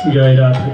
जय राधे।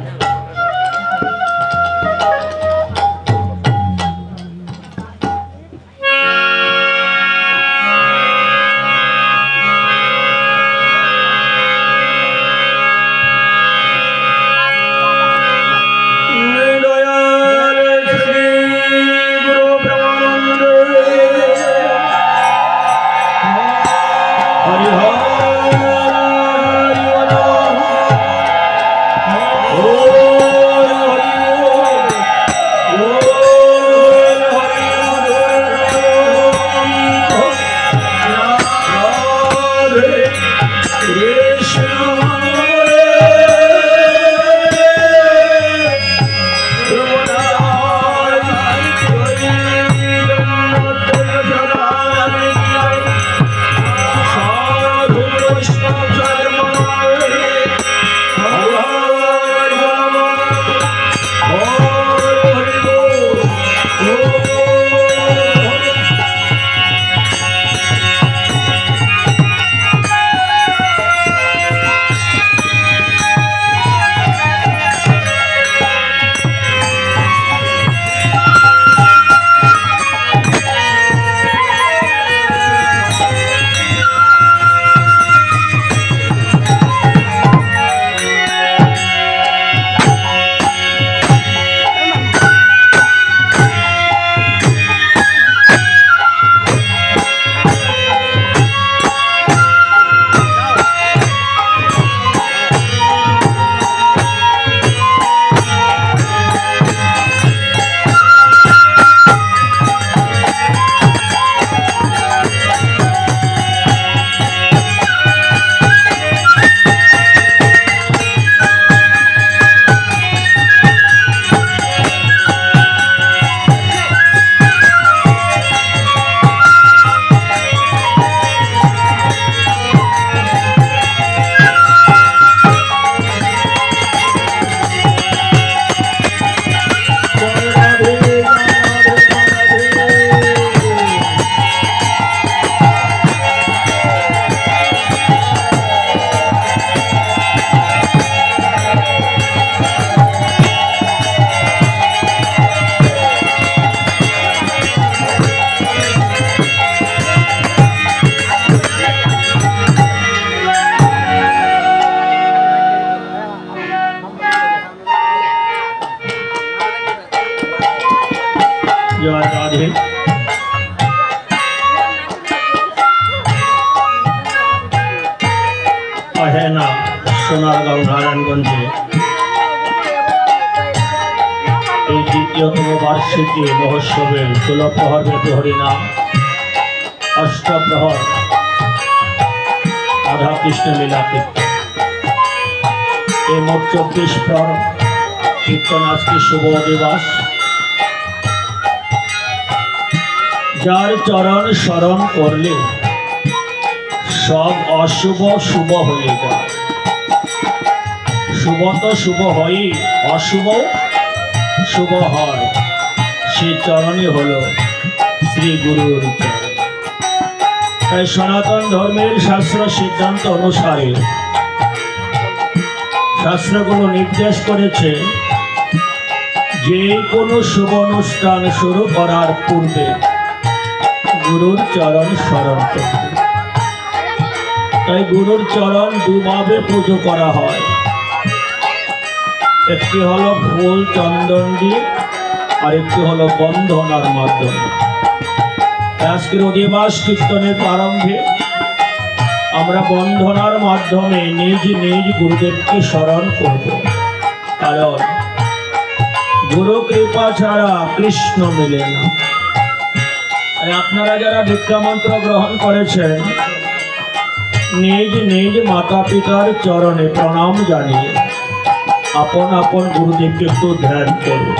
अहेना सोनारगांव नारायणगंजे द्वितीयतम वार्षिकी महोत्सवे 16 प्रहर हरिनाम अष्टप्रहर राधा कृष्ण लीला कीर्तन मोट 24 प्रहर कीर्तन आज के शुभ दिवस जार चरण शरण करले सब अशुभ शुभ हो जाए शुभ तो शुभ हई अशुभ शुभ হয় से चरणे हलो श्री गुरुर चरण তাই সনাতন ধর্মের শাস্ত্র সিদ্ধান্ত অনুসারে শাস্ত্রগুলো নির্দেশ করেছে যে কোনো শুভ অনুষ্ঠান শুরু করার পূর্বে গুরুর চরণ স্মরণ করতে তাই গুরুর চরণ দুভাবে পুজো করা হয় একটি হলো ফুল চন্দন দিয়ে আর একটি হলো বন্ধনার মাধ্যমে আজকের অধিবাস কীর্তনের প্রারম্ভে আমরা বন্ধনার মাধ্যমে নিজ নিজ গুরুদেবকে স্মরণ করব কারণ গুরু কৃপা ছাড়া কৃষ্ণ মেলে না আপনারা যারা দীক্ষা মন্ত্র গ্রহণ করেছেন নিজ নিজ মাতা পিতার চরণে প্রণাম জানিয়ে আপন আপন গুরুদেবকে একটু ধ্যান করুন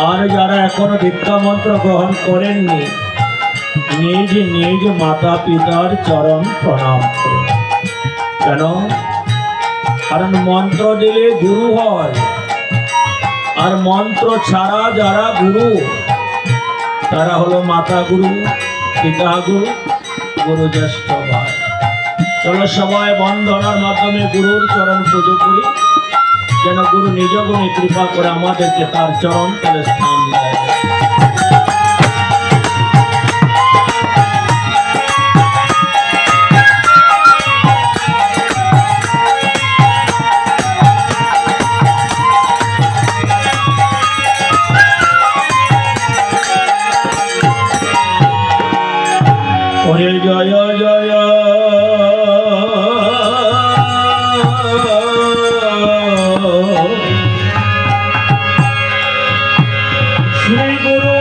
আর যারা এখনো দীক্ষা মন্ত্র গ্রহণ করেননি নিজ নিজ মাতা পিতার চরণ প্রণাম করুন কেন কারণ মন্ত্র দিলে গুরু হয় আর মন্ত্র ছাড়া যারা গুরু তারা হলো মাতা গুরু পিতা গুরু গুরু জ্যেষ্ঠ ভাই। চলো সবাই বন্ধনার মাধ্যমে গুরুর চরণ পুজো করি। যেন গুরু নিজ গুণে কৃপা করে আমাদেরকে তার চরণ তলে স্থান দেয়। ওরে জয় জয় শ্রী গুরু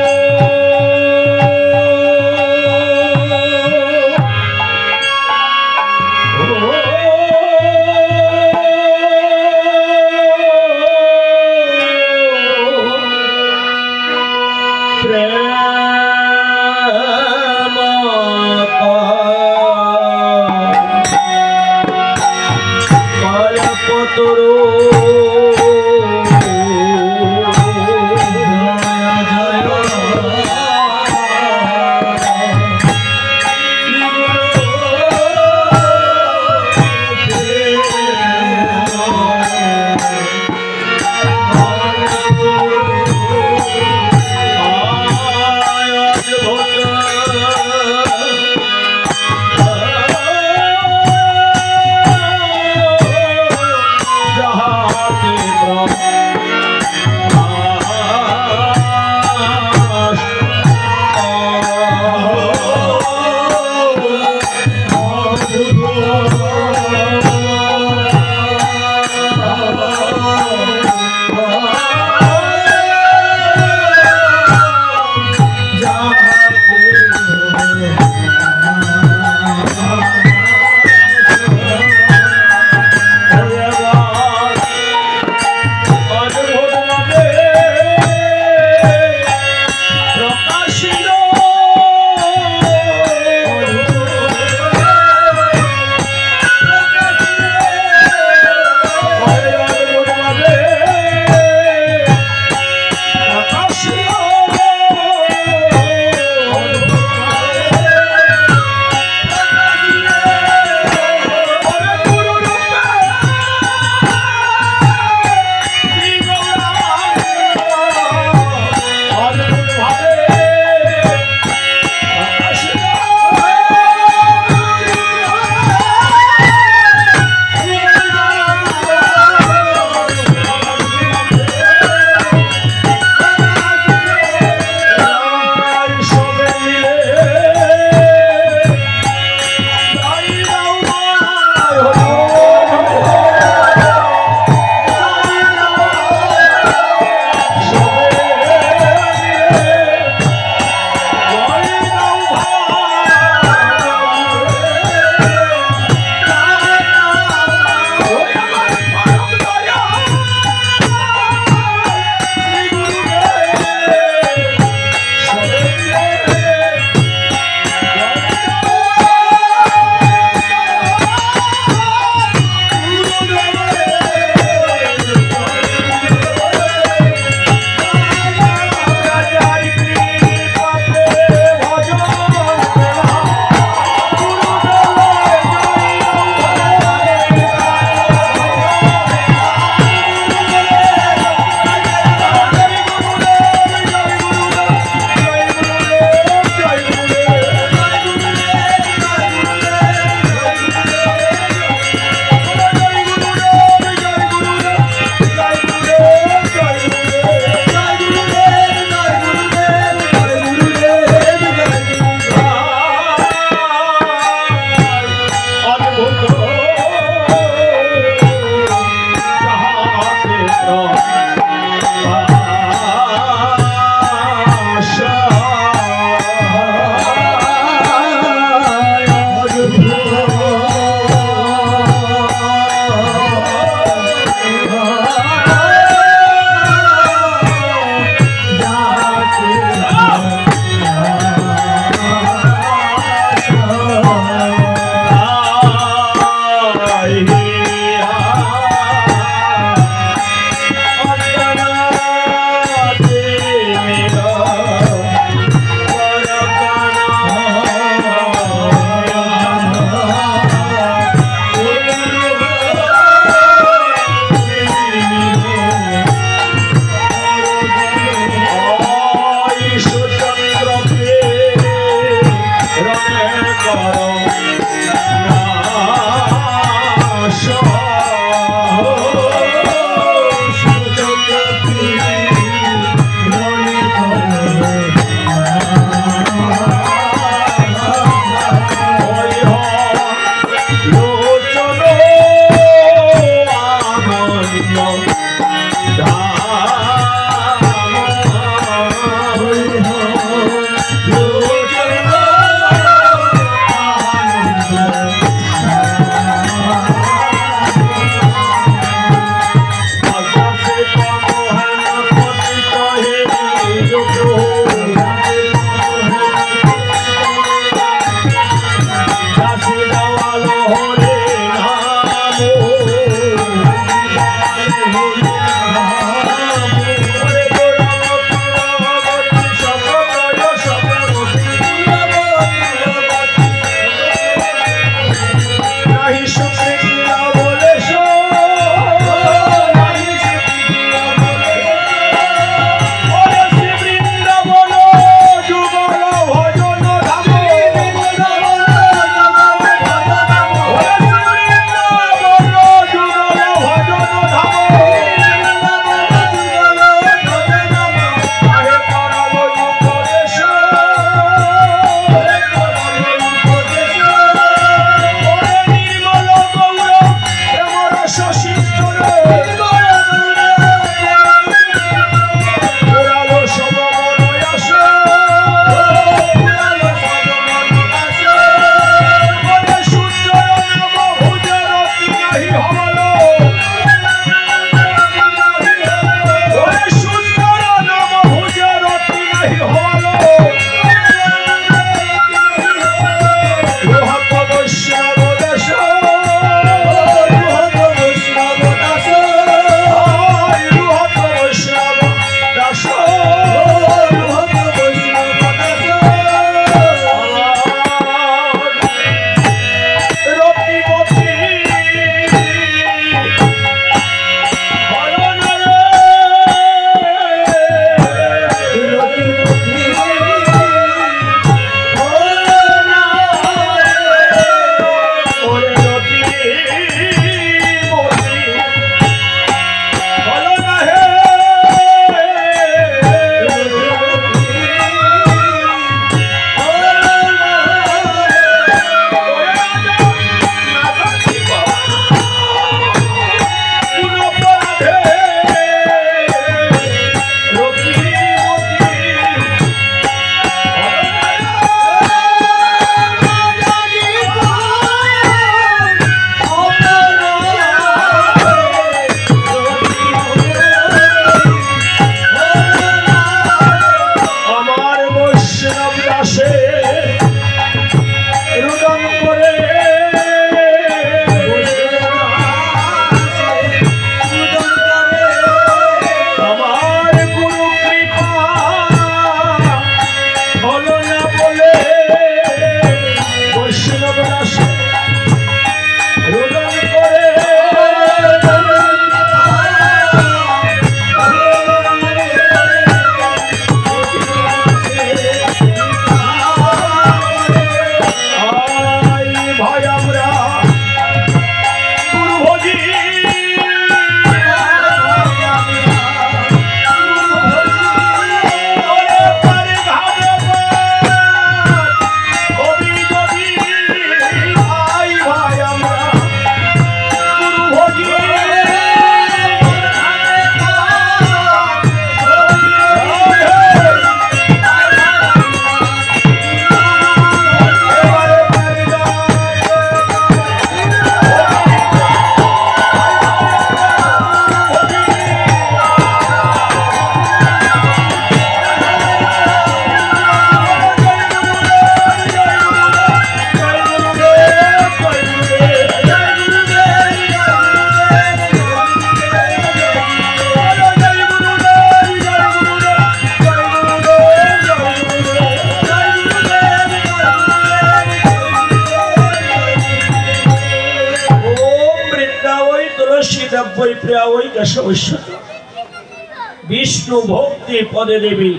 विष्णु भक्ति पदे देवी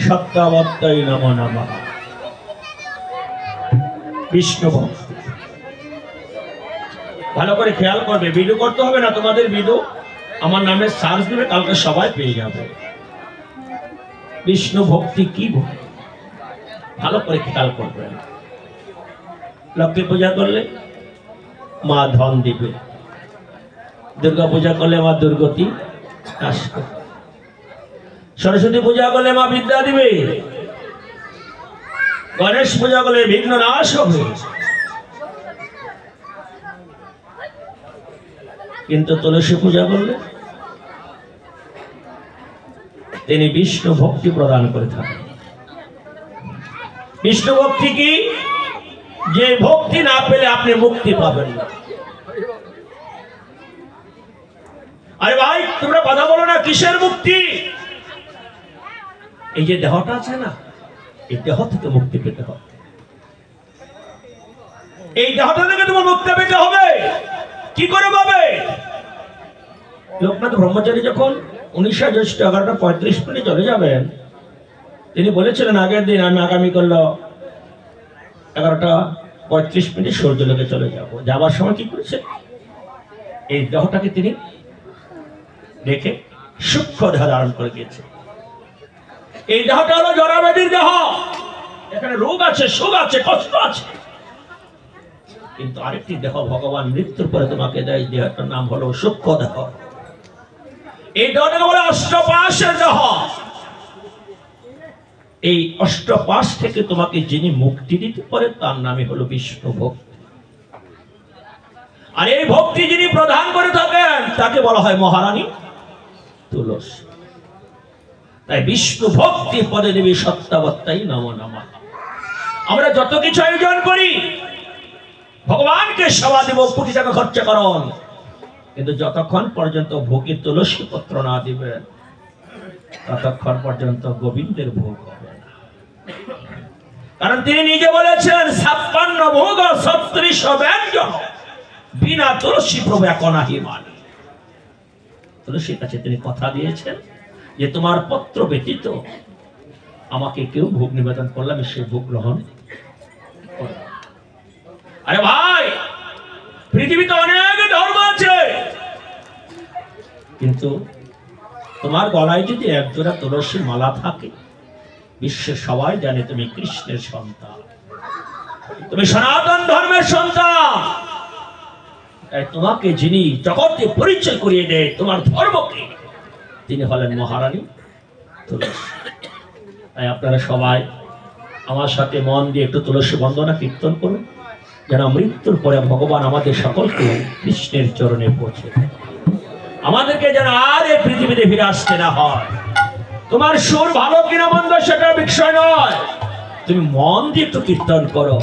सत्तावत्ताय नमो नमः। विष्णु भक्ति ভালো করে খেয়াল করবে, ভিডিও করতে হবে না তোমাদের, ভিডিও আমার নামে সার্চ দিবে, কালকে সবাই পেয়ে যাবে। বিষ্ণু ভক্তি কি ভালো করে খেয়াল করবেন। লক্ষ্মী পূজা করলে মা ধন দিবে, দুর্গা পূজা করলে মা দুর্গতি আসবে, সরস্বতী পূজা করলে মা বিদ্যা দিবে, গণেশ পূজা করলে বিঘ্ন নাশ হবে। কিন্তু তুলসী পূজা করলে তিনি বিষ্ণু ভক্তি প্রদান করে থাকেন। বিষ্ণু ভক্তি কি? যে ভক্তি না পেলে আপনি মুক্তি পাবেন না। আরে ভাই তোমরা কথা বলো না, কিসের মুক্তি? এই যে দেহটা আছে না, এই দেহ থেকে মুক্তি পেতে হবে। এই দেহটা থেকে তোমার মুক্তি পেতে হবে। কি করে পাবে? লোকনাথ ব্রহ্মচারী যখন 19 জ্যৈষ্ঠ 11:35 চলে যাবেন, তিনি বলেছিলেন আগের দিন আমি আগামীকাল 11:35 সূর্যলোকে চলে যাব। যাবার সময় কি করেছে? এই দেহটাকে তিনি রেখে সূক্ষ্ম দেহ ধারণ করে গিয়েছে। এই দেহটা হলো জরাব্যাধির দেহ, এখানে রোগ আছে, সুখ আছে, কষ্ট আছে। কিন্তু আরেকটি দেহ ভগবান মৃত্যুর পরে তোমাকে দেয়, দেহটার নাম হলো সূক্ষ্ম দেহ। এই দেহটাকে বলে অষ্টপাশের দেহ। এই অষ্টপাশ থেকে তোমাকে যিনি মুক্তি দিতে পারে তার নামই হলো বিষ্ণু ভক্তি। আর এই ভক্তি যিনি প্রদান করে থাকেন তাকে বলা হয় মহারানী তুলসী। তাই বিষ্ণু ভক্তি পদে দেবী সত্যাবত্তাই নমো নমঃ। আমরা যত কিছু আয়োজন করি, ভগবানকে সেবা দেব, কোটি টাকা খরচা করুন, কিন্তু যতক্ষণ পর্যন্ত ভোগে তুলসী পত্র না দিবেন ততক্ষণ পর্যন্ত গোবিন্দের ভোগ হবে না। কারণ তিনি নিজে বলেছেন 56 ভোগ 36 ব্যঞ্জন বিনা তুলসী প্রভু একনাহি মানে। তুলসীর কাছে তিনি কথা দিয়েছেন যে তোমার পত্র ব্যতীত আমাকে কেউ ভোগ নিবেদন করলে আমি সেই ভোগ গ্রহণ করব। আরে ভাই পৃথিবীতে অনেক ধর্ম আছে, কিন্তু তোমার গলায় যদি একজোড়া তুলসী মালা থাকে, বিশ্বের সবাই জানে তুমি কৃষ্ণের সন্তান, তুমি সনাতন ধর্মের সন্তান। তাই তোমাকে যিনি জগৎকে পরিচয় করিয়ে দেয় তোমার ধর্মকে, তিনি হলেন মহারানী তুলসী। তাই আপনারা সবাই আমার সাথে মন দিয়ে একটু তুলসী বন্দনা কীর্তন করুন, যেন মৃত্যুর পরে ভগবান আমাদের সকলকে কৃষ্ণের চরণে পৌঁছে দেয়, আমাদেরকে যেন আর এই পৃথিবীতে ফিরে আসতে না হয়। তোমার সুর ভালো কিনা মন্দ সেটা বিষয় নয়, তুমি মন দিয়ে একটু কীর্তন করো।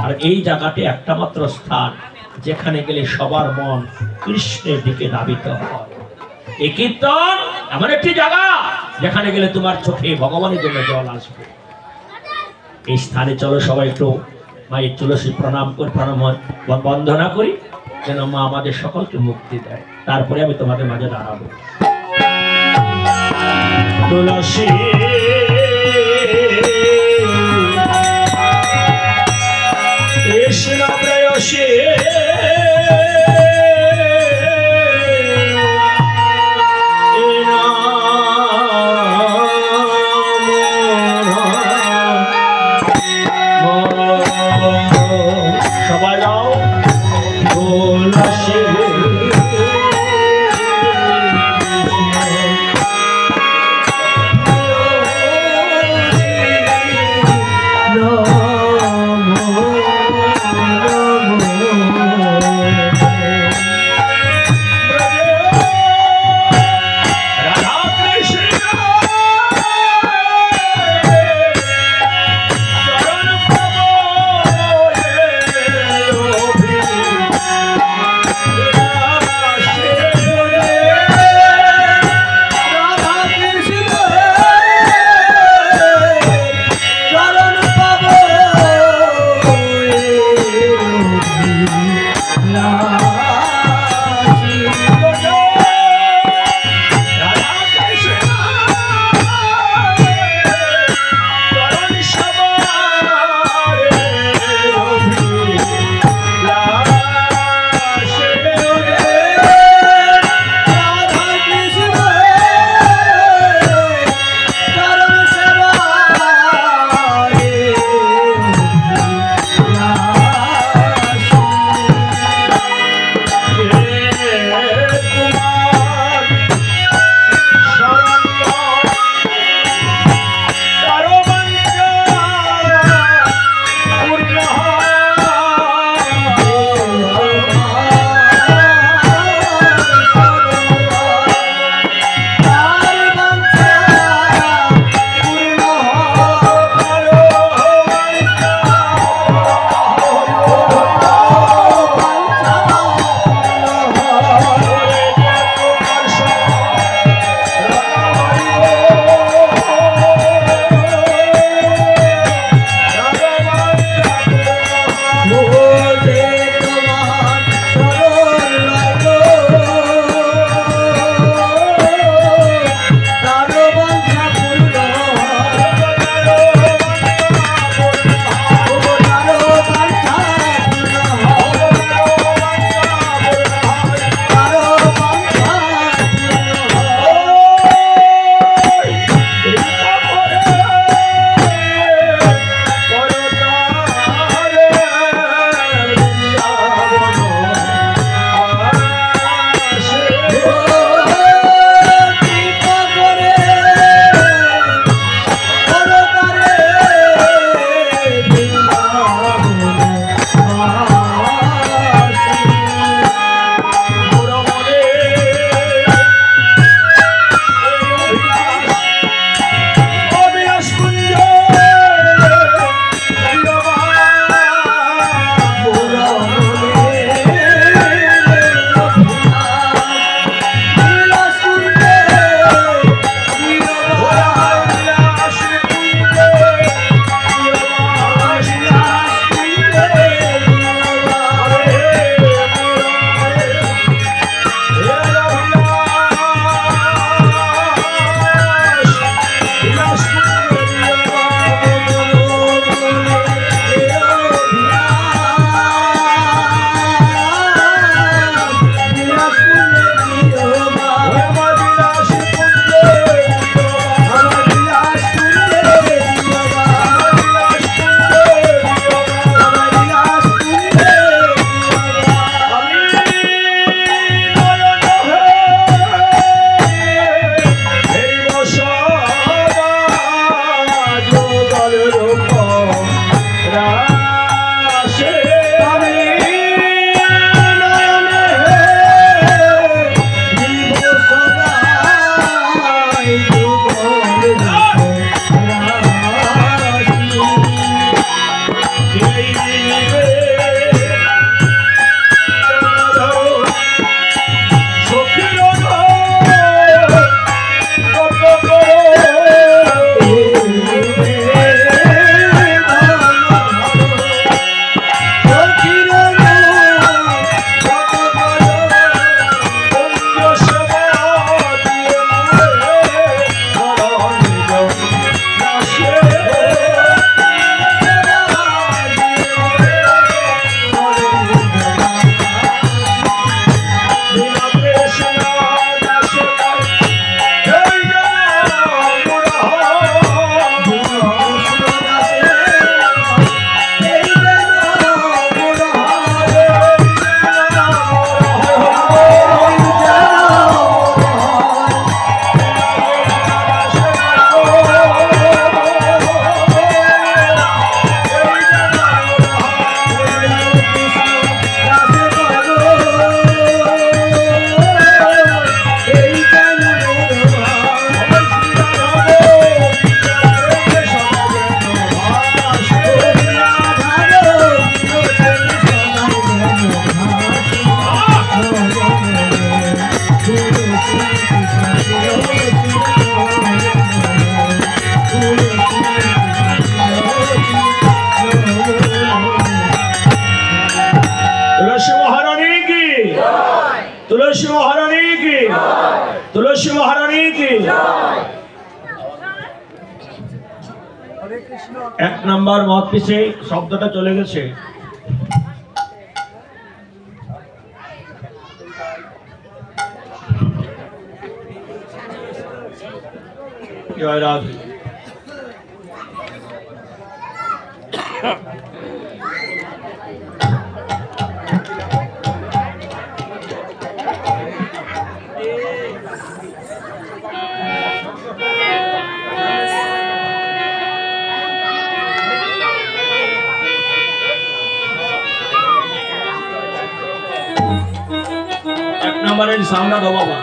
আর এই জায়গাটি একটা মাত্র স্থান যেখানে গেলে সবার মন কৃষ্ণের দিকে ধাবিত হয়। এই কীর্তন এমন একটি জায়গা যেখানে গেলে তোমার চোখে ভগবানের জন্য জল আসবে। এই স্থানে চলো সবাই একটু মায়ের তুলসী প্রণাম করে বন্দনা করি, যেন মা আমাদের সকলকে মুক্তি দেয়। তারপরে আমি তোমাদের মাঝে দাঁড়াবো। তুলসী কৃষ্ণ প্রেয়সী সবাই যাও তুলসী महारानी की, तुलसी महारानी की। एक नंबर मत पीछे शब्दটা চলে গেছে। জয় রাধে। एक नंबर सामना दो बाबा।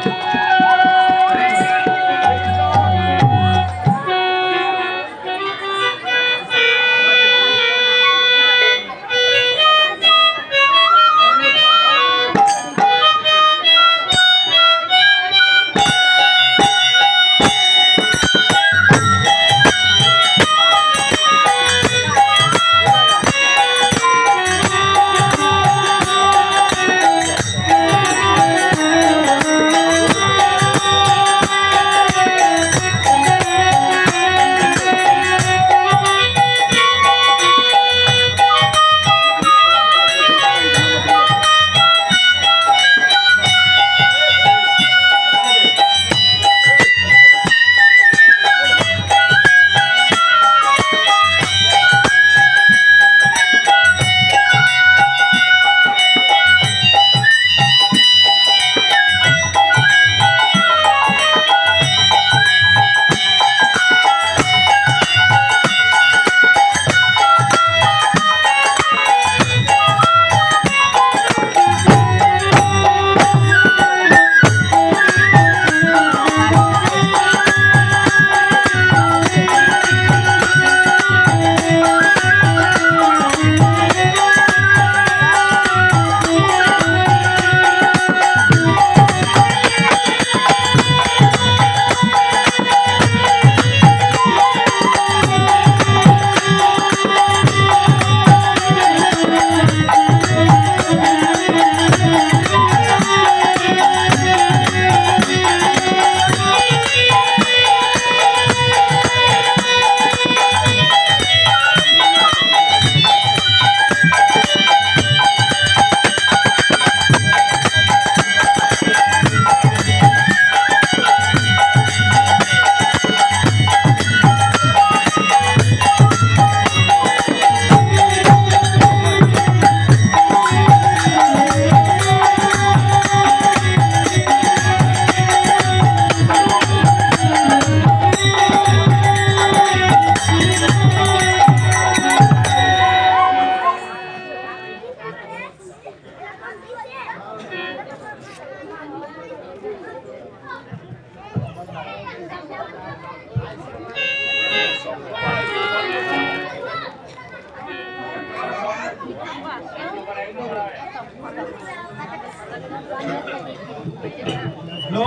हेलो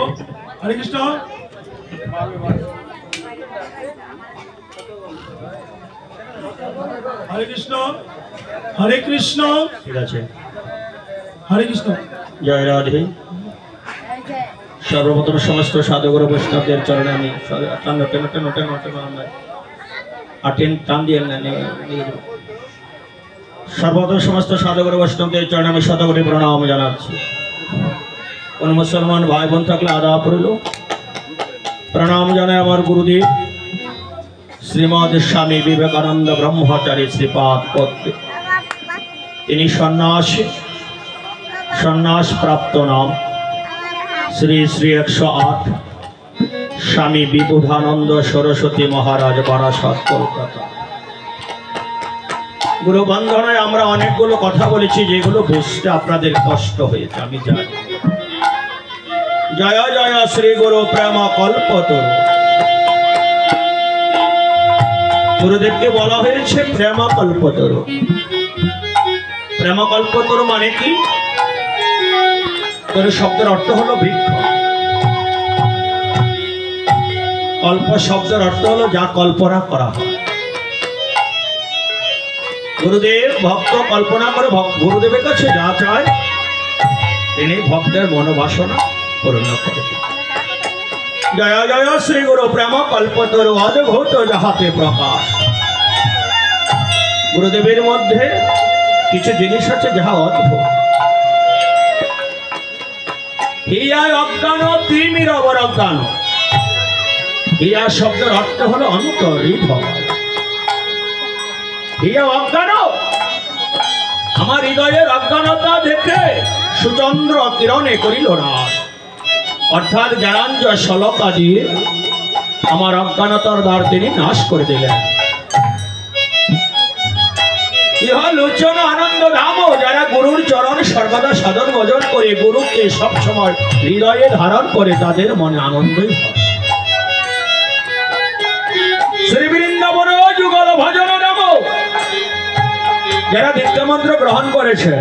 हरे कृष्ण हरे कृष्ण हरे कृष्ण ঠিক আছে हरे कृष्ण জয় রাধে সর্বপ্রথম সমস্ত সাধুগুরু বৈষ্ণবদের চরণে আমি সর্বপ্রথম সমস্ত সাধুগুরু বৈষ্ণবদের চরণে আমি শতকোটি প্রণাম জানাচ্ছি। কোন মুসলমান ভাই বোন থাকলে আদাব রইল। প্রণাম জানাই আমার গুরুদেব শ্রীমদ স্বামী বিবেকানন্দ ব্রহ্মচারী শ্রীপাদ পদ্মে। তিনি সন্ন্যাস প্রাপ্ত নাম শ্রী শ্রী 108 স্বামী বিবুধানন্দ সরস্বতী মহারাজ বারাসাত কলকাতা। গুরু বন্ধনায় আমরা অনেকগুলো কথা বলেছি যেগুলো বুঝতে আপনাদের কষ্ট হয়েছে আমি জানি। জয় জয় শ্রী গুরু প্রেম কল্পতরু। গুরুদেবকে বলা হয়েছে প্রেম কল্পতরু। প্রেম কল্পতরু মানে কি? শব্দের অর্থ হলো বৃক্ষ। কল্প শব্দের অর্থ হলো যা কল্পনা করা হয়। গুরুদেব ভক্ত কল্পনা করে গুরুদেবের কাছে যা চায় তিনি ভক্তের মনোবাসনা পূর্ণ করে। জয় জয় শ্রী গুরু প্রেম কল্পতরু অদ্ভুত যাহাতে প্রকাশ। গুরুদেবের মধ্যে কিছু জিনিস আছে যাহা অদ্ভুত। হিয়া অজ্ঞান তিমির অবর অজ্ঞান। হিয়া শব্দের অর্থ হলো অন্তর্হৃদয়। হিয়া অজ্ঞান, আমার হৃদয়ের অজ্ঞানতা দেখে সুচন্দ্র কিরণে করিল নাশ। অর্থাৎ জ্ঞানাঞ্জয় শলকা দিয়ে আমার অজ্ঞানতার দ্বার তিনি নাশ করে দিলেন। ইহা লোচন আনন্দ ধাম, যারা গুরুর চরণ সর্বদা সাধন ভজন করে গুরুকে সব সময় হৃদয়ে ধারণ করে তাদের মনে আনন্দই হয়। শ্রী বৃন্দাবন যুগল ভজন নাম, যারা দীক্ষা মন্ত্র গ্রহণ করেছে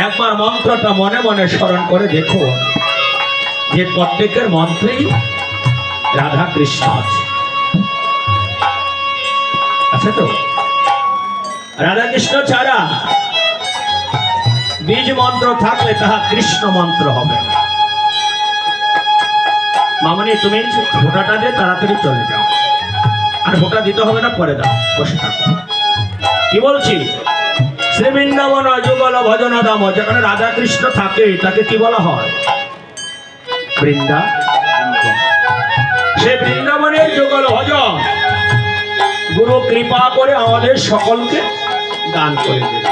একবার মন্ত্রটা মনে মনে স্মরণ করে দেখো যে প্রত্যেকের মন্ত্রেই রাধা কৃষ্ণ আছে তো। রাধা কৃষ্ণ ছাড়া বীজ মন্ত্র থাকলে তাহা কৃষ্ণ মন্ত্র হবে না। মামনি তুমি ভোটাটা দিয়ে তাড়াতাড়ি চলে যাও, আর ভোটা দিতে হবে না, পরে দাও, বসে থাকো। কি বলছি? শ্রী বৃন্দাবন যুগল ভজন ধাম, যেখানে রাধা কৃষ্ণ থাকে তাকে কি বলা হয়? বৃন্দা। সে বৃন্দাবনের যুগল ভজন গুরু কৃপা করে আমাদের সকলকে দান করে দেবে।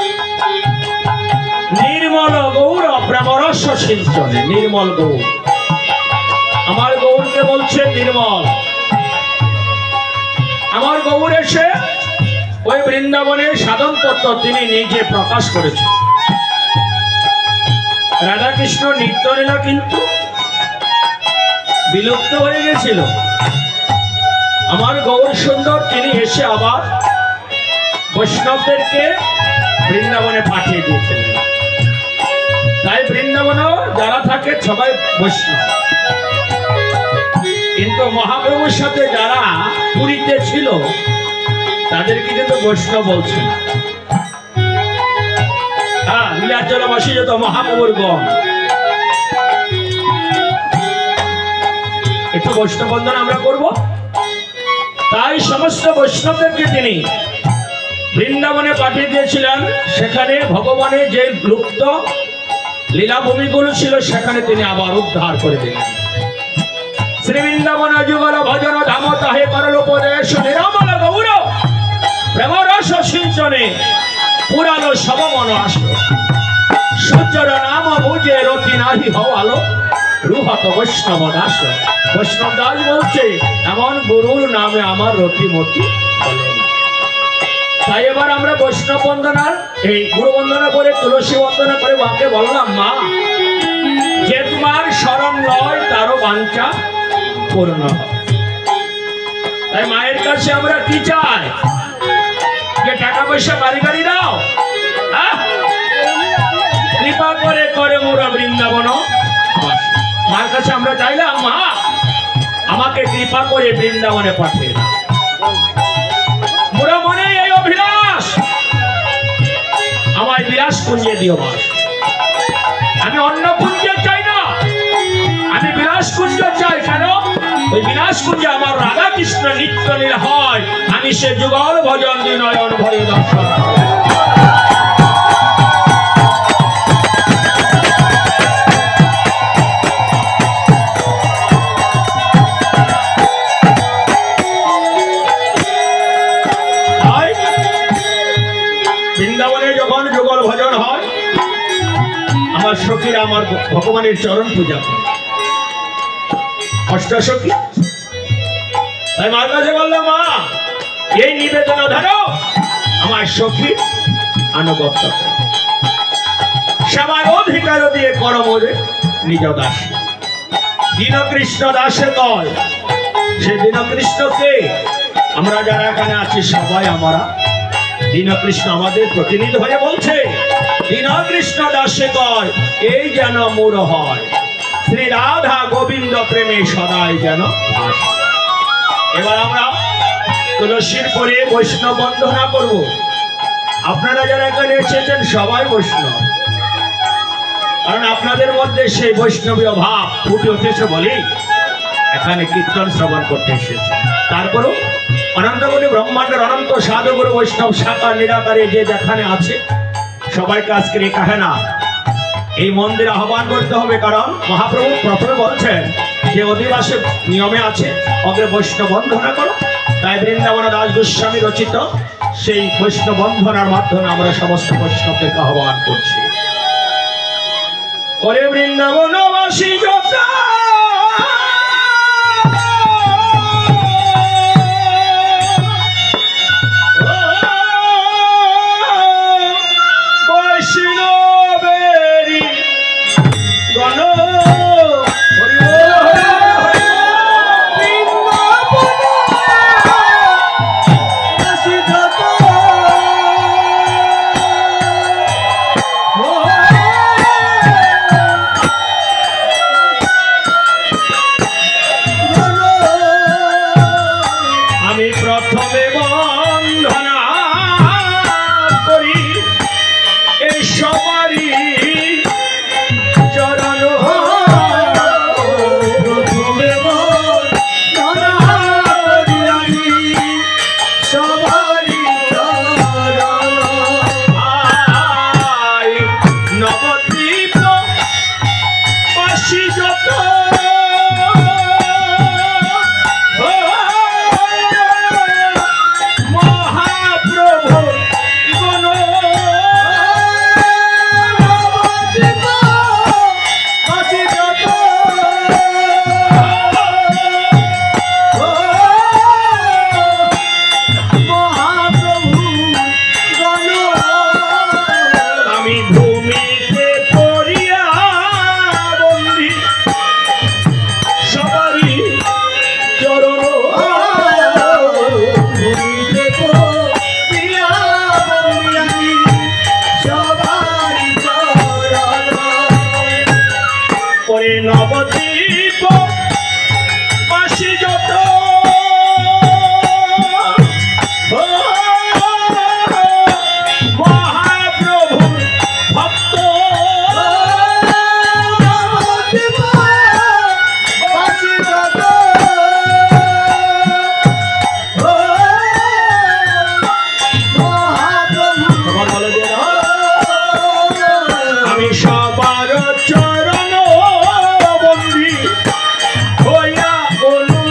নির্মল গৌর প্রেমরস সিঞ্চনে, নির্মল গৌর, আমার গৌরকে বলছে নির্মল। আমার গৌর এসে ওই বৃন্দাবনের সাধন তত্ত্ব তিনি নিজে প্রকাশ করেছেন। রাধাকৃষ্ণ নিত্যলীলা কিন্তু বিলুপ্ত হয়ে গেছিল। আমার গৌর সুন্দর তিনি এসে আবার বৈষ্ণবদেরকে বৃন্দাবনে পাঠিয়ে দিয়েছিলেন। তাই বৃন্দাবনেও যারা থাকে সবাই বৈষ্ণব, কিন্তু মহাপ্রভুর সাথে যারা পুরীতে ছিল তাদেরকে কিন্তু বৈষ্ণব বলছে না। হ্যাঁ, নীলাচলবাসী যত মহাপ্রভুর গণ, একটু বৈষ্ণব বন্দনা আমরা করব। তাই সমস্ত বৈষ্ণবদেরকে তিনি বৃন্দাবনে পাঠিয়ে দিয়েছিলেন। সেখানে ভগবানের যে লুপ্ত লীলাভূমিগুলো ছিল সেখানে তিনি আবার উদ্ধার করে দিলেন। শ্রী বৃন্দাবন যুগল ভজন ধাম, তাহে করল উপদেশ নিরামল গৌর প্রেমরস সিঞ্চনে পুরালো সব মন আস। সূর্যর নাম বুঝে রতি নাহি হওয়ালো রুহত বৈষ্ণব দাস। বৈষ্ণব দাস বলছে এমন গুরুর নামে আমার রতিমতি হলো না। তাই এবার আমরা বৈষ্ণব বন্দনার এই গুরু বন্দনা করে তুলসী বন্দনা করে মাকে বললাম, মা যে তোমার শরণ নয় তারও বাঞ্ছা পূর্ণ হয়। তাই মায়ের কাছে আমরা কি চাই? যে টাকা পয়সা বাড়ি গাড়ি দাও, কৃপা করে করে মোরা বৃন্দাবন। মার কাছে আমরা চাইলাম, মা আমাকে কৃপা করে বৃন্দাবনে পাঠিয়ে দাও। মোরা মনে এই অভিলাষ, আমায় বিলাস কুঞ্জে দিও মা। আমি অন্য কুঞ্জে চাই না, আমি বিলাস কুঞ্জ চাই। কেন? ওই বিলাস কুঞ্জে আমার রাধা কৃষ্ণ নিত্য লীলা হয়, আমি সে যুগল ভজন দুই নয়ন ভরে দর্শন। বৃন্দাবনে যখন যুগল ভজন হয় আমার সখীরা আমার ভগবানের চরণ পূজা করে, অষ্টসখী। তাই মার কাছে বললাম, মা এই নিবেদন ধরো, আমার সখী আনুগত্য সবার অধিকার দিয়ে করো মোরে নিজ দাস। দীনকৃষ্ণ দাসে কয়, সে দীনকৃষ্ণকে আমরা যারা এখানে আছি সবাই আমরা দীনকৃষ্ণ আমাদের প্রতিনিধি হয়ে বলছে, দীনকৃষ্ণ দাসে কয় এই যেন মোর হয়, শ্রী রাধা গোবিন্দ প্রেমে সদাই যেন। এবার আমরা তুলসীর পরে বৈষ্ণব বন্দনা করব। আপনারা যারা এখানে এসেছেন সবাই বৈষ্ণব, কারণ আপনাদের মধ্যে সেই বৈষ্ণবীয় ভাব ফুটে উঠেছে বলে এখানে কীর্তন শ্রবণ করতে এসেছে। তারপরও অনন্তগুলি ব্রহ্মাণ্ডের অনন্ত সাধুগুরু বৈষ্ণব শাখা নিরাকারে যে যেখানে আছে সবাইকে আজকের এই কাহেনা এই মন্দিরে আহ্বান করতে হবে। কারণ মহাপ্রভু প্রথমে বলছেন যে অধিবাসের নিয়মে আছে অগ্রে বৈষ্ণব বন্ধনা করো। তাই বৃন্দাবন দাস গোস্বামী রচিত সেই বৈষ্ণব বন্ধনার মাধ্যমে আমরা সমস্ত বৈষ্ণবদেরকে আহ্বান করছি। ওরে বৃন্দাবনবাসী যত বৈষ্ণবেরি গণ নবদ্বীপ বাসী যত মহাপ্রভু ভক্ত বাসী যত মহাপ্রভু আমি সবার চরণ হইয়া অনু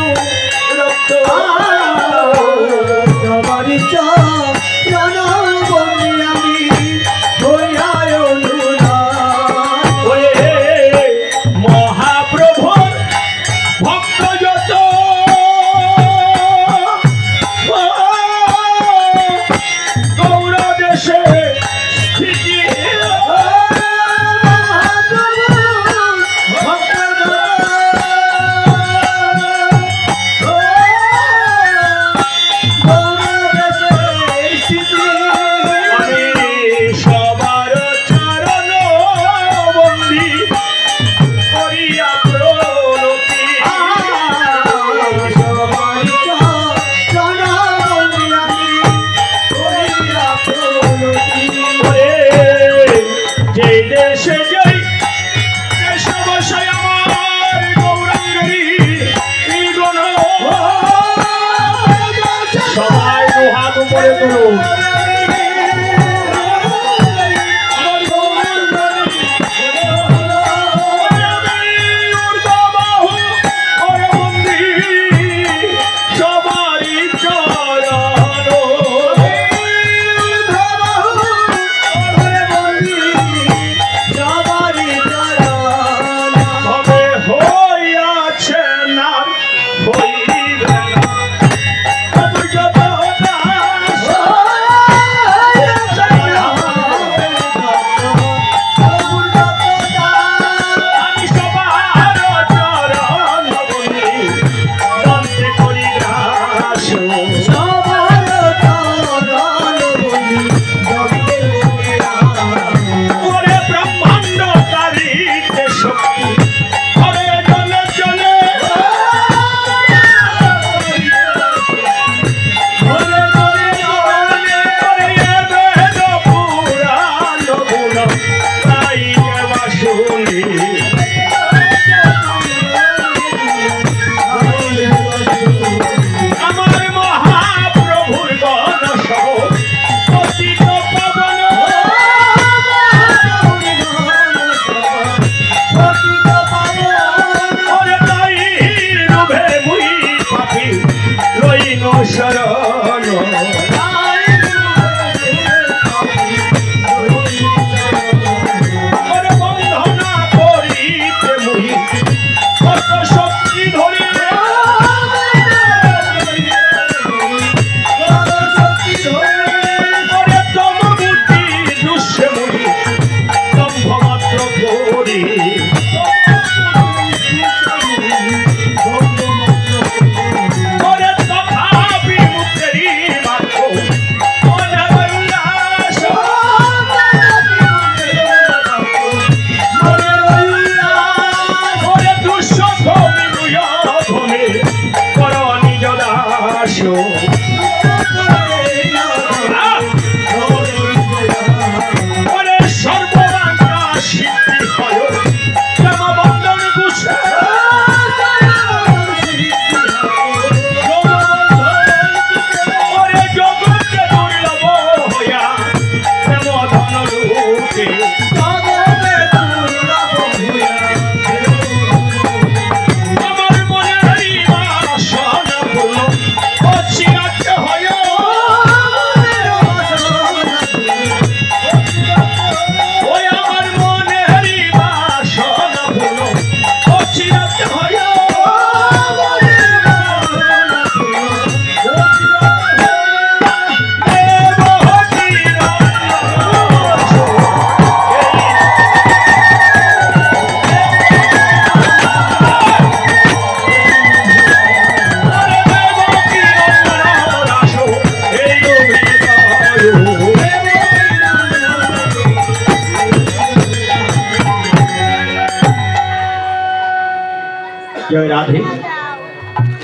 জয় রাধে।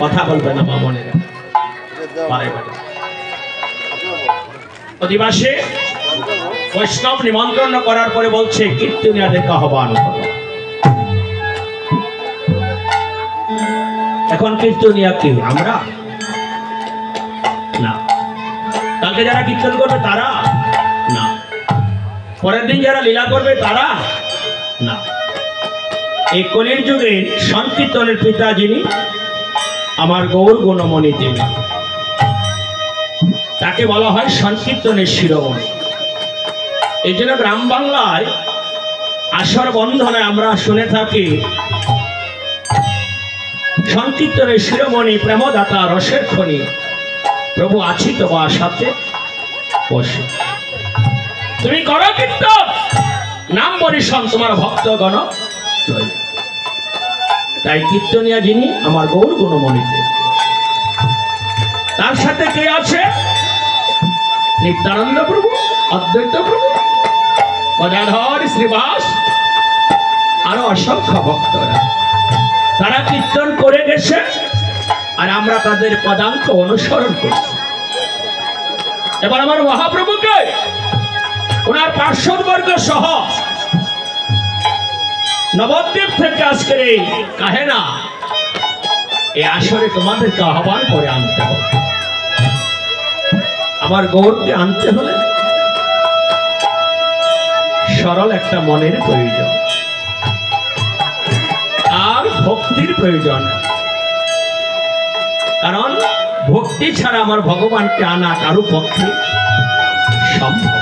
কথা বলবে না মামনেরা পারে পারে। অধিবাসে বৈষ্ণব নিমন্ত্রণ করার পরে বলছে কীর্তনিয়াদেরকে আহ্বান করো। এখন কীর্তনিয়া কি আমরা না, কালকে যারা কীর্তন করবে তারা না, পরের দিন যারা লীলা করবে তারা না। এই কলির যুগে সংকীর্তনের পিতা যিনি আমার গৌর গুণমণি তিনি, তাকে বলা হয় সংকীর্তনের শিরোমণি। এই জন্য গ্রাম বাংলায় আসর বন্ধনে আমরা শুনে থাকি সংকীর্তনের শিরোমণি প্রেমদাতা রসের খনি প্রভু আছি তোমার সাথে বসে। তুমি করো কীর্তন নাম পরিশন তোমার ভক্তগণ। তাই কীর্তনিয়া যিনি আমার গৌর গুণমণিতে, তার সাথে কে আছে? নিত্যানন্দ প্রভু, অদ্বৈত প্রভু, গদাধর, শ্রীবাস, আরো অসংখ্য ভক্তরা। তারা কীর্তন করে গেছে আর আমরা তাদের পদাঙ্ক অনুসরণ করছি। এবার আমার মহাপ্রভুকে ওনার পার্শ্ববর্গ সহ নবদ্বীপ থেকে আজকের এই কাহেনা এই আসরে তোমাদেরকে আহ্বান করে আনতে হবে। আমার গৌরকে আনতে হলে সরল একটা মনের প্রয়োজন আর ভক্তির প্রয়োজন, কারণ ভক্তি ছাড়া আমার ভগবানকে আনা কারো পক্ষে সম্ভব।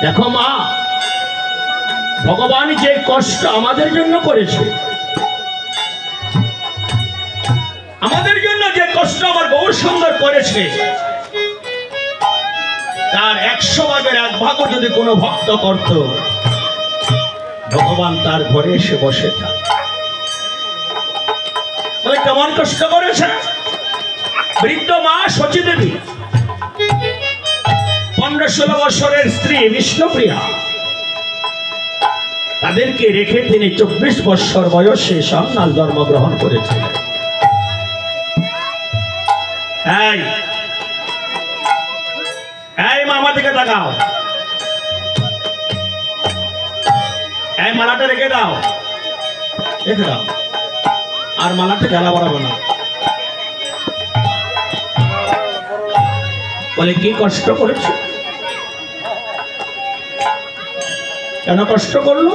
দেখো মা, ভগবান যে কষ্ট আমাদের জন্য করেছে, আমাদের জন্য যে কষ্ট আমার গৌর সুন্দর করেছে, তার 100 ভাগের 1 ভাগও যদি কোনো ভক্ত করত, ভগবান তার ঘরে এসে বসে থাক। কেমন কষ্ট করেছে বৃদ্ধ মা শচী দেবী, 15-16 বছরের স্ত্রী বিষ্ণুপ্রিয়া, তাদেরকে রেখে তিনি 24 বছর বয়সে সন্ন্যাস ধর্ম গ্রহণ করেছিলেন। এই মা, আমার দিকে তাকাও। এই মালাটা রেখে দাও, রেখে দাও, আর মালাটা জ্বালা বাড়াবো না। বলে কি কষ্ট করেছে? কেন কষ্ট করলো?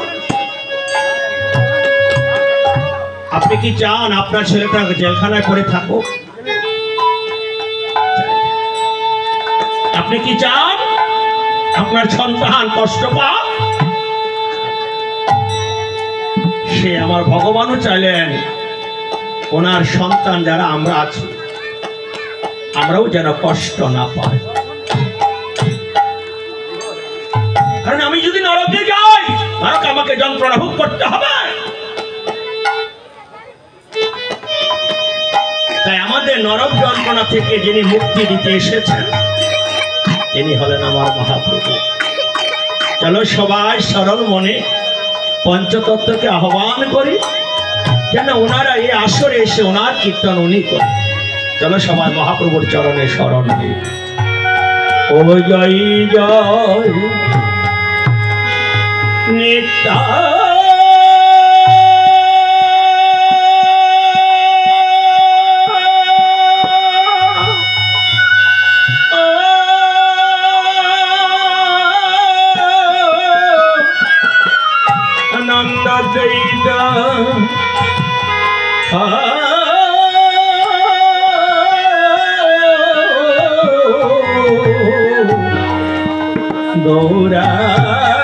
আপনি কি চান আপনার ছেলেটা জেলখানায় পড়ে থাকুক? আপনি কি চান আপনার সন্তান কষ্ট পাক? সে আমার ভগবানও চাইলেন ওনার সন্তান যারা আমরা আছি আমরাও যেন কষ্ট না পাই। কারণ আমি যদি নরকে যাই, নরক আমাকে যন্ত্রণা ভোগ করতে হবে। তাই আমাদের নরক যন্ত্রণা থেকে যিনি মুক্তি দিতে এসেছেন তিনি হলেন আমার মহাপ্রভু। চলো সবাই সরল মনে পঞ্চতত্ত্বকে আহ্বান করি, যেন ওনারা এই আসরে এসে ওনার কীর্তন উনি করেন। চলো সবাই মহাপ্রভুর চরণে শরণ দিই। ও জয় জয় নিত্যা গৌরাঙ্গ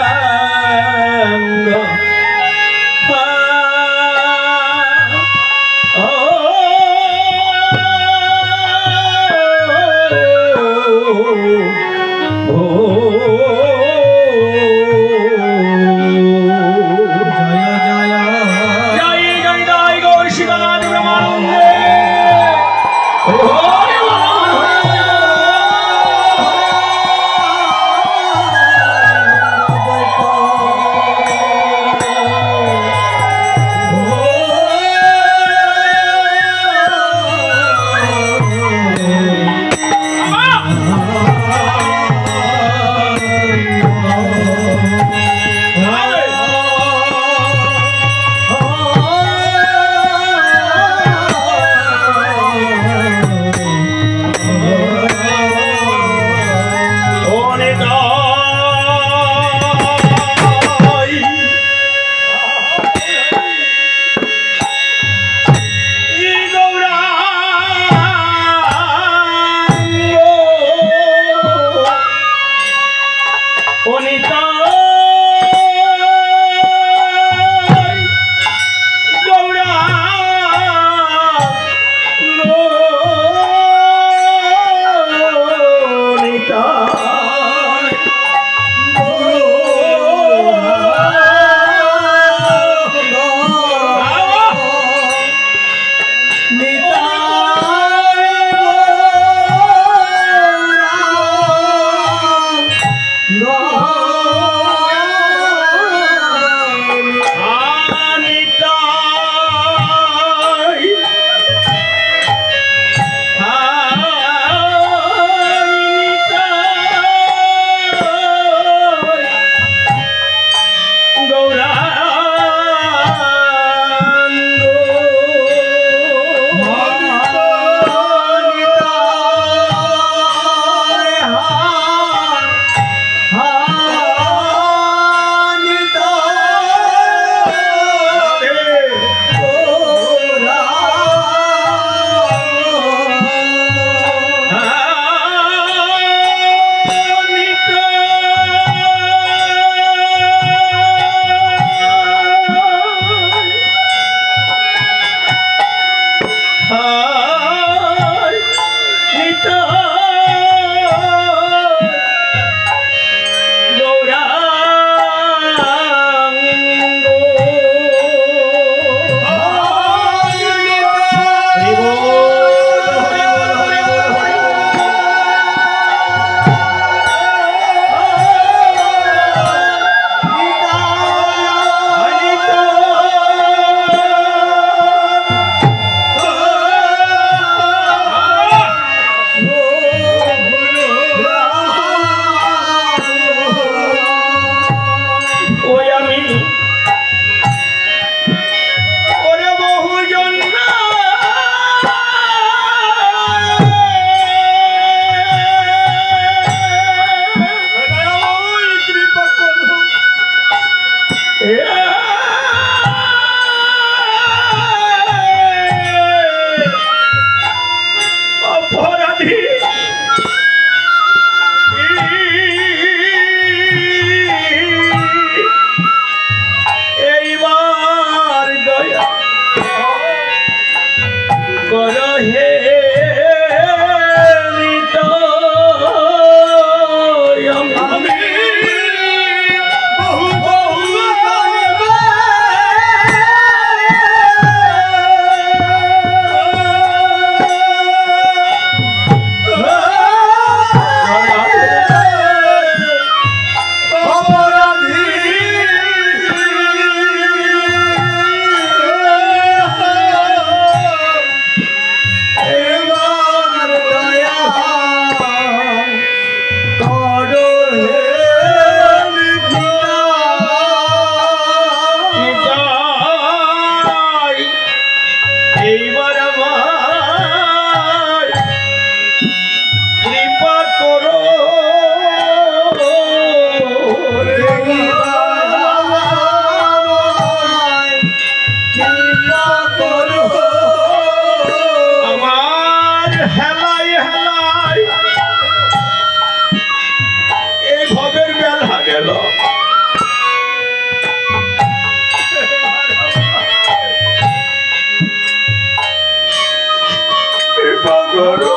কৃপা করো।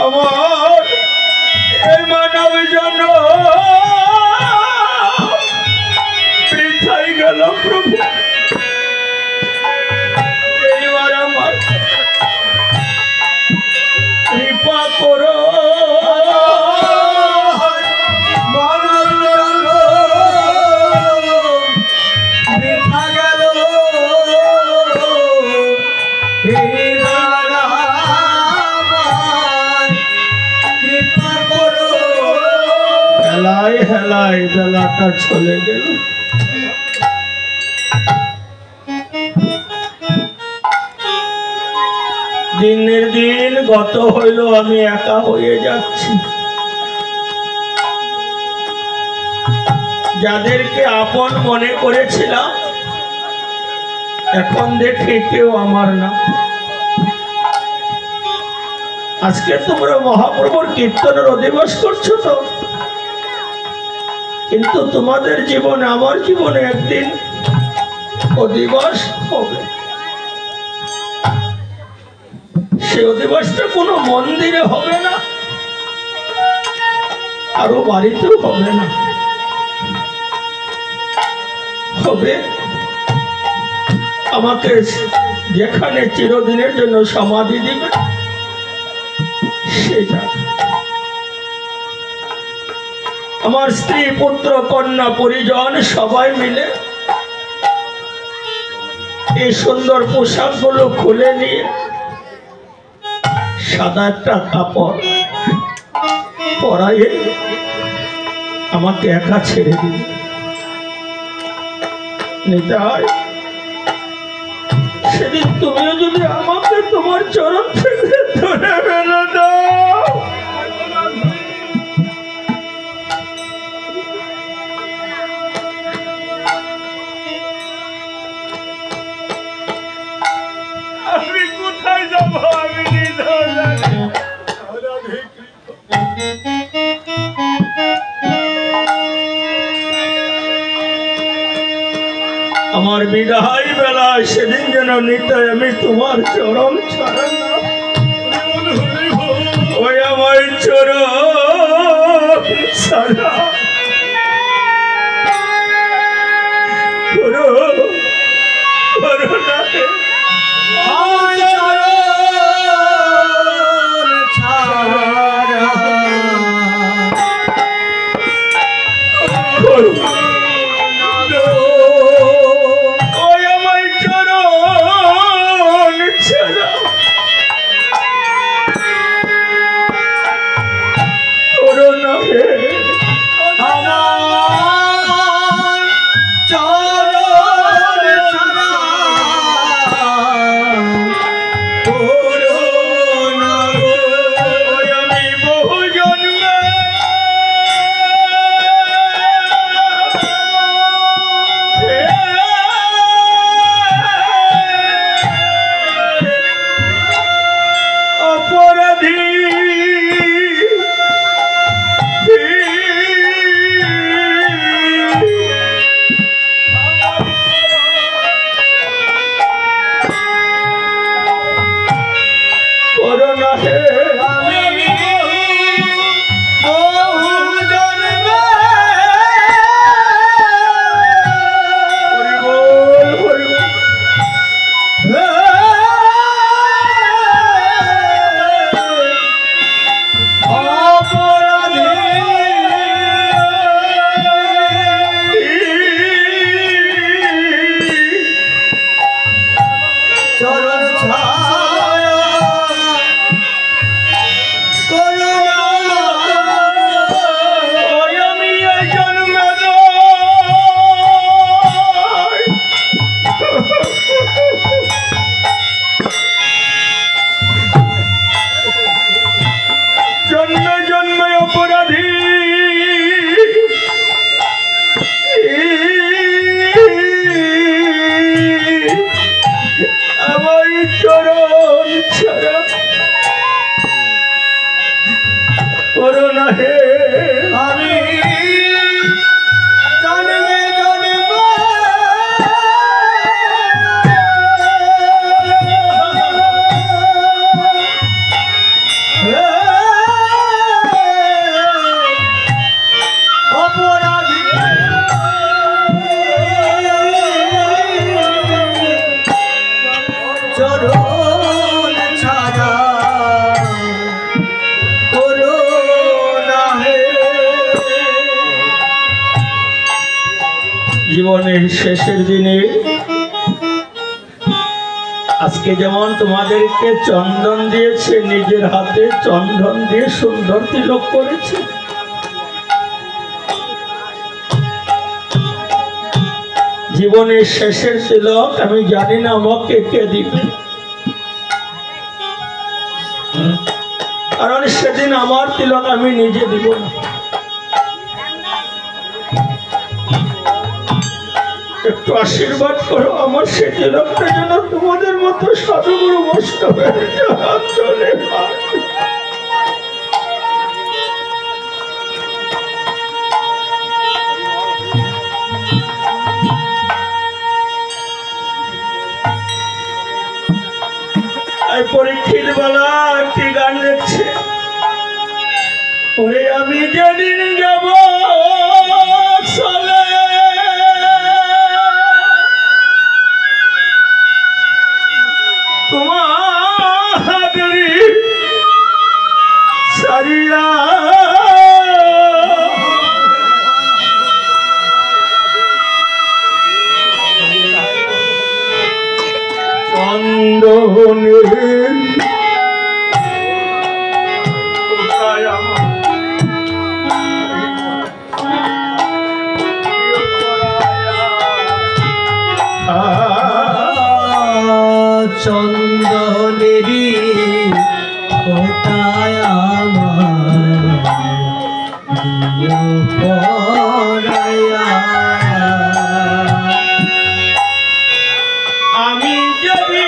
আমার এই মানব জন্য বৃথাই গেল প্রভু। এইবার আমার কৃপা করো। হেলাই হেলাই বেলাটা চলে গেল। দিনের দিন গত হইল, আমি একা হয়ে যাচ্ছি। যাদেরকে আপন মনে করেছিলাম এখন দেখি কেউ আমার না। আজকে তোমরা মহাপ্রভুর কীর্তনের অধিবাস করছো তো, কিন্তু তোমাদের জীবনে আমার জীবনে একদিন অধিবাস হবে। সে অধিবাসটা কোনো মন্দিরে হবে না, আরো বাড়িতেও হবে না, হবে আমাকে যেখানে চিরদিনের জন্য সমাধি দিবে সেটা। আমার স্ত্রী পুত্র কন্যা পরিজন সবাই মিলে এই সুন্দর পোশাকগুলো খুলে নিয়ে সাদা একটা কাপড় পরাইয়ে আমাকে একা ছেড়ে দিল। নিতাই, সেদিন তুমিও যদি আমাকে তোমার চরণ থেকে ধরে ফেলে দাও, আমি কোথায় যাবো? আমি নিজেও জানি। আমার বিদায় বেলা সেদিন যেন নিতাই আমি তোমার চরণ ছাড়া না, ওই আমার চরণ ছাড়া করো করো না। না হে আমি জন্মে জন্মে অপরাধী চরণ ছাড়া করো না হে। জীবনের শেষের দিনে আজকে যেমন তোমাদেরকে চন্দন দিয়েছে, নিজের হাতে চন্দন দিয়ে সুন্দর তিলক করেছে, জীবনের শেষের তিলক আমি জানি না আমাকে কে দিবে, কারণ সেদিন আমার তিলক আমি নিজে দিব না। একটু আশীর্বাদ করো আমার সে তিলকটা যেন তোমাদের মতো সাধুগুরু বৈষ্ণবের হাত ধরে পায়। পরীক্ষিত বেলা একটি গান লিখছে, ওরে আমি যেদিন যাব চলে তোমাদেরই সারিয়া চন্দনের চন্দনেরি কোটায় আমি যদি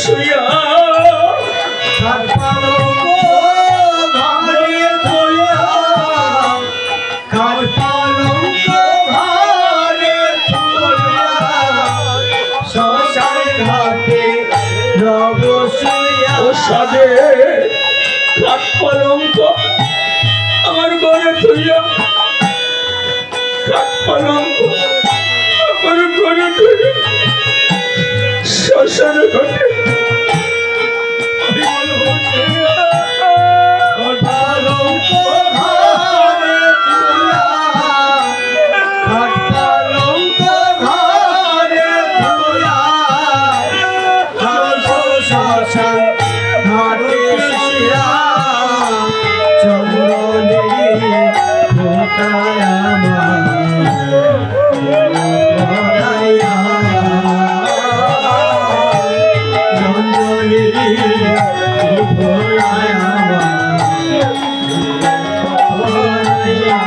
শুইয়া খাট পালঙ্ক ঘরে থইয়া খাট পালঙ্ক ঘরে থইয়া শ্মশান ঘাটে রব শুইয়া ও সাজে খাট পালঙ্ক আমার ঘরে থইয়া খাট পালঙ্ক আমার ঘরে থইয়া শ্মশান ঘাটে পালঙ্ক ঘরে থইয়া খাট পালঙ্ক ঘরে থইয়া শ্মশান ঘাটে শুইয়া চন্দ্রনেরি ফোঁটায় আমার পরায়া চন্দ্রনেরি ফোঁটায় আমার পরায়া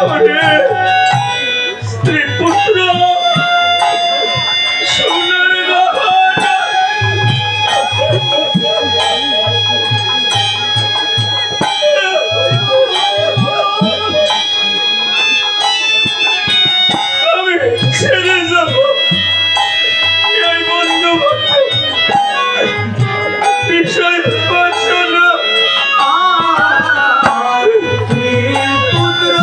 ওরে স্ত্রী পুত্র সোনার গহনা আমি ছেড়ে যাব এই বন্ধু বিষয় বাসনা পুত্র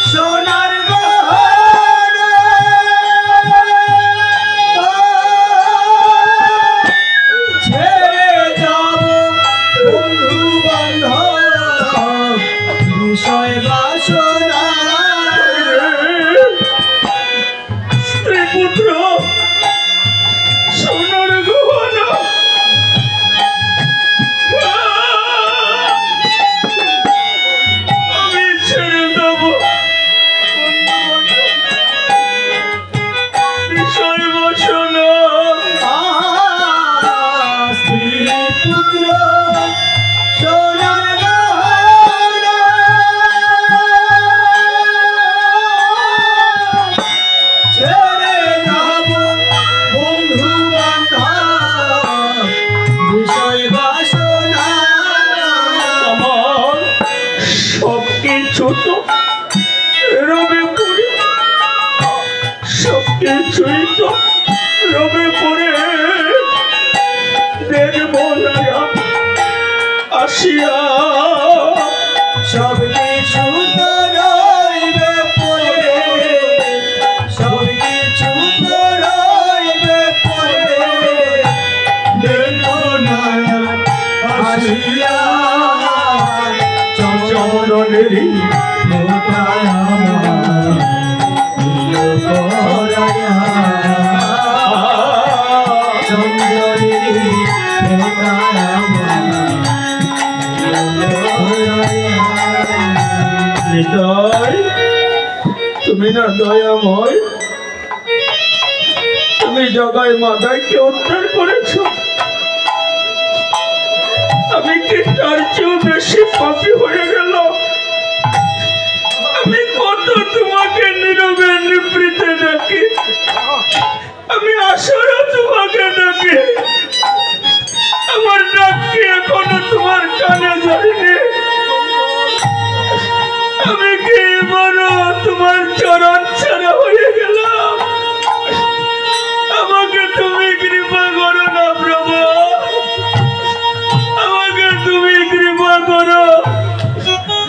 সোনার গহনা ছেড়ে যাব বন্ধু বান্ধব বিষয় বাসনা স্ত্রী পুত্র সোনার গহনা আমি ছেড়ে দেব বিষয় বাসনা স্ত্রী পুত্র সোনার গহনা ছেড়ে যাব বন্ধু বান্ধব বিষয় বাসনা আমার সব কিছু তো রবে পড়ে সব কিছুই তো রবে পড়ে দেখব না আসিয়া সব কিছু তো রইবে পড়ে সব কিছু তো রইবে পড়ে দেখো না আসিয়া চঞ্চলেরই ফোঁটায় আমার পরায়া চঞ্চলেরই ফোঁটায় আমার নিতাই তুমি না দয়াময় তুমি জগাই মাতাকে উদ্ধার করেছ আমি কি তার চেয়েও বেশি পাপী হয়ে গেল আমি কত তোমাকে নীরবে নিবৃতে ডাকি আমি আসলে তোমাকে ডাকি আমার ডাক কি এখনো তোমার কানে যায়নি আমি কি বড় তোমার চরণ ছাড়া হয়ে গেলাম আমাকে তুমি কৃপা করো না প্রভু আমাকে তুমি কৃপা করো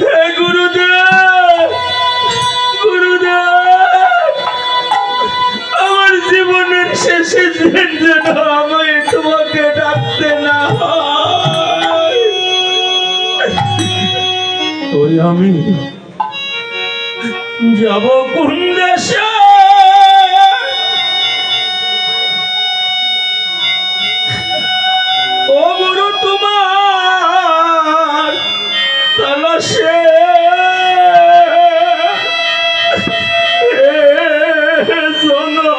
হে গুরুদেব গুরুদেব আমার জীবনের শেষে দিন যেন আমি তোমাকে ডাকতে না হয় ওই আমি যাব কোন দেশে ও গুরু তোমার তালাশে শোনো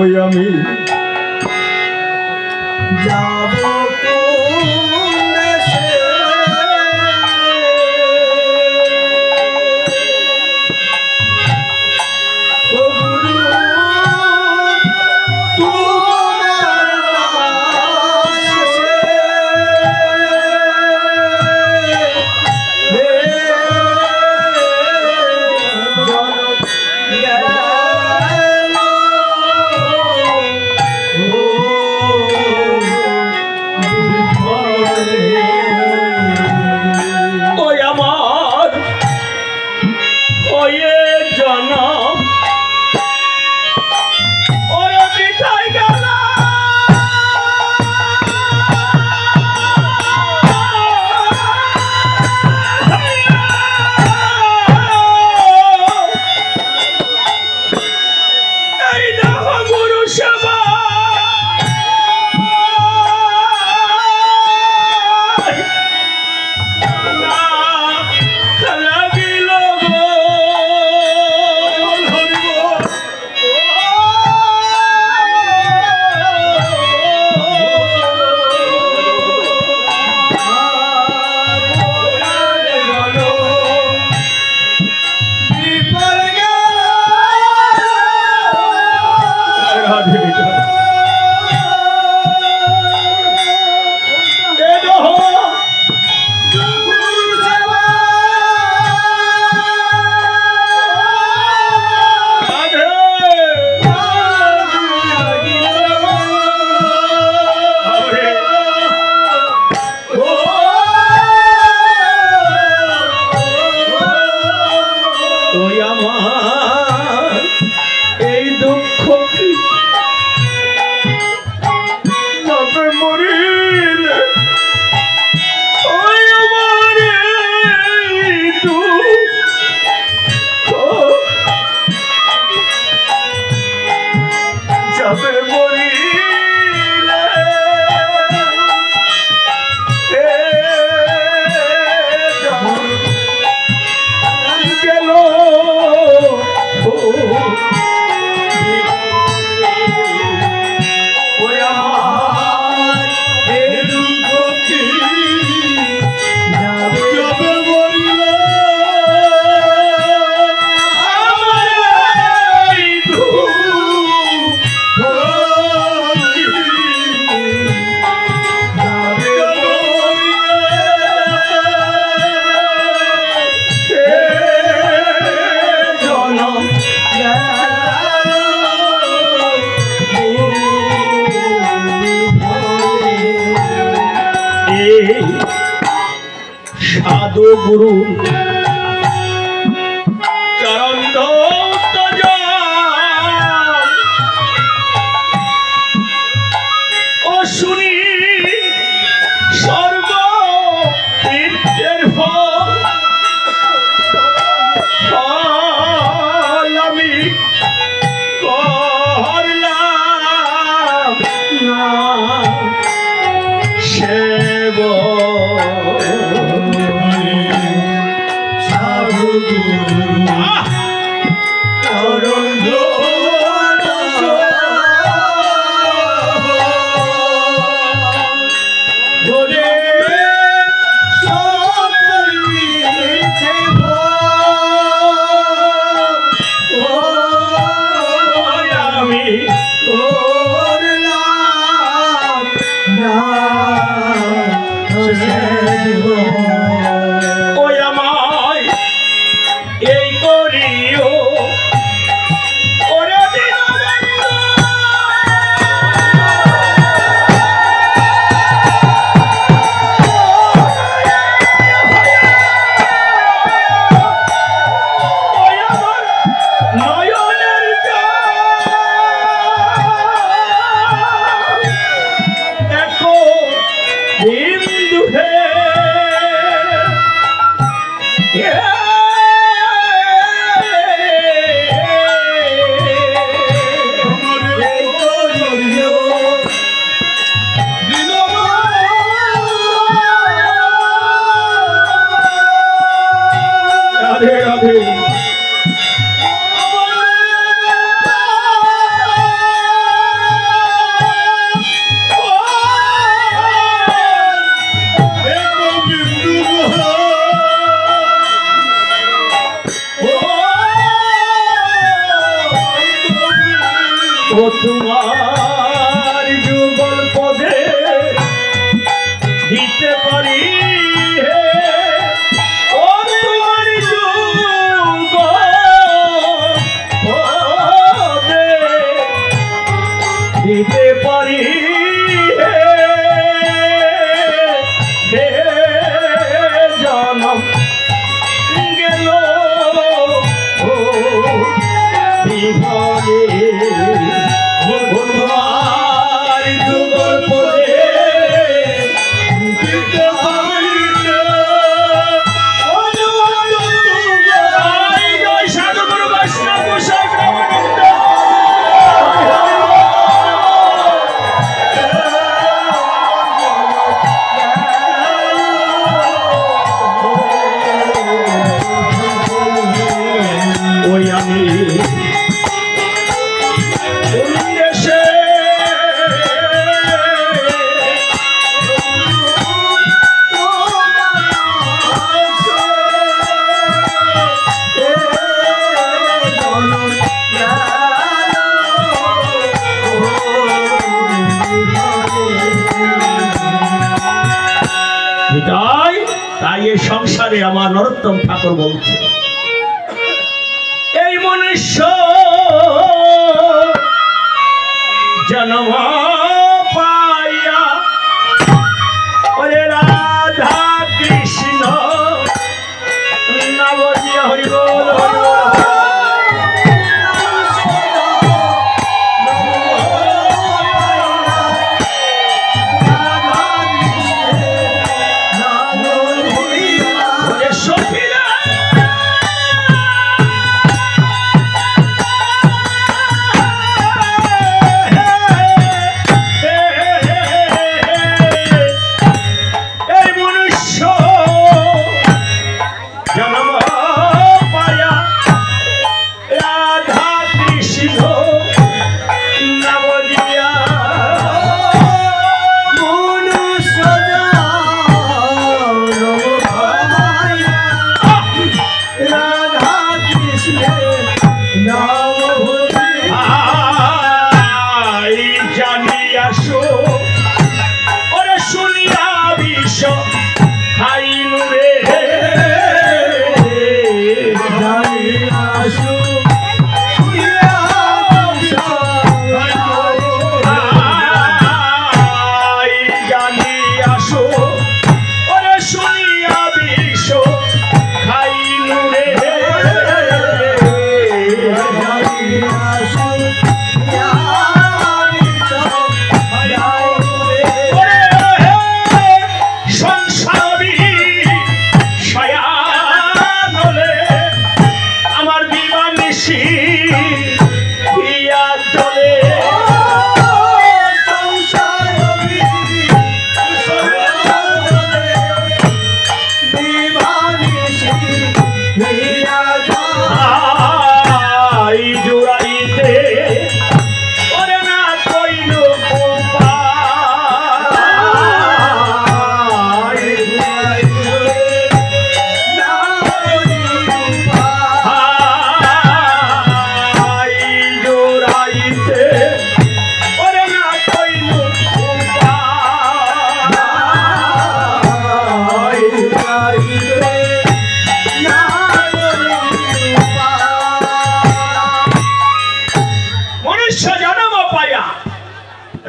ওই আমি যাব কোন দেশে ও গুরু তোমার আশিসে হে জনক গেল ওই আমার ওয়ে জনম ওরে বিঠাই গেল এই দেখো গুরু সেবা লাগিল গো সাধু গুরু চরণ ও শুনি স্বর্গ তীর্থের ফল আমি করলাম না সেব ও তোমার যুগল পদে দিতে পারি হে, ও তোমার যুগল পদে দিতে পারি হে, জনম গেল ও বিভাগে তোমার যুগল পদে দিতে পারি হে, ও তোমার যুগল। জয় সাধুগুরু বৈষ্ণব গোসাই প্রেমানন্দ। ওই আমি কোন দেশে তাই এই সংসারে আমার নরোত্তম ঠাকুর বলছে, এই মনুষ্য জন্ম পাইয়া ওরে রাধা কৃষ্ণ নাম দিয়া হরি বল হরি বল।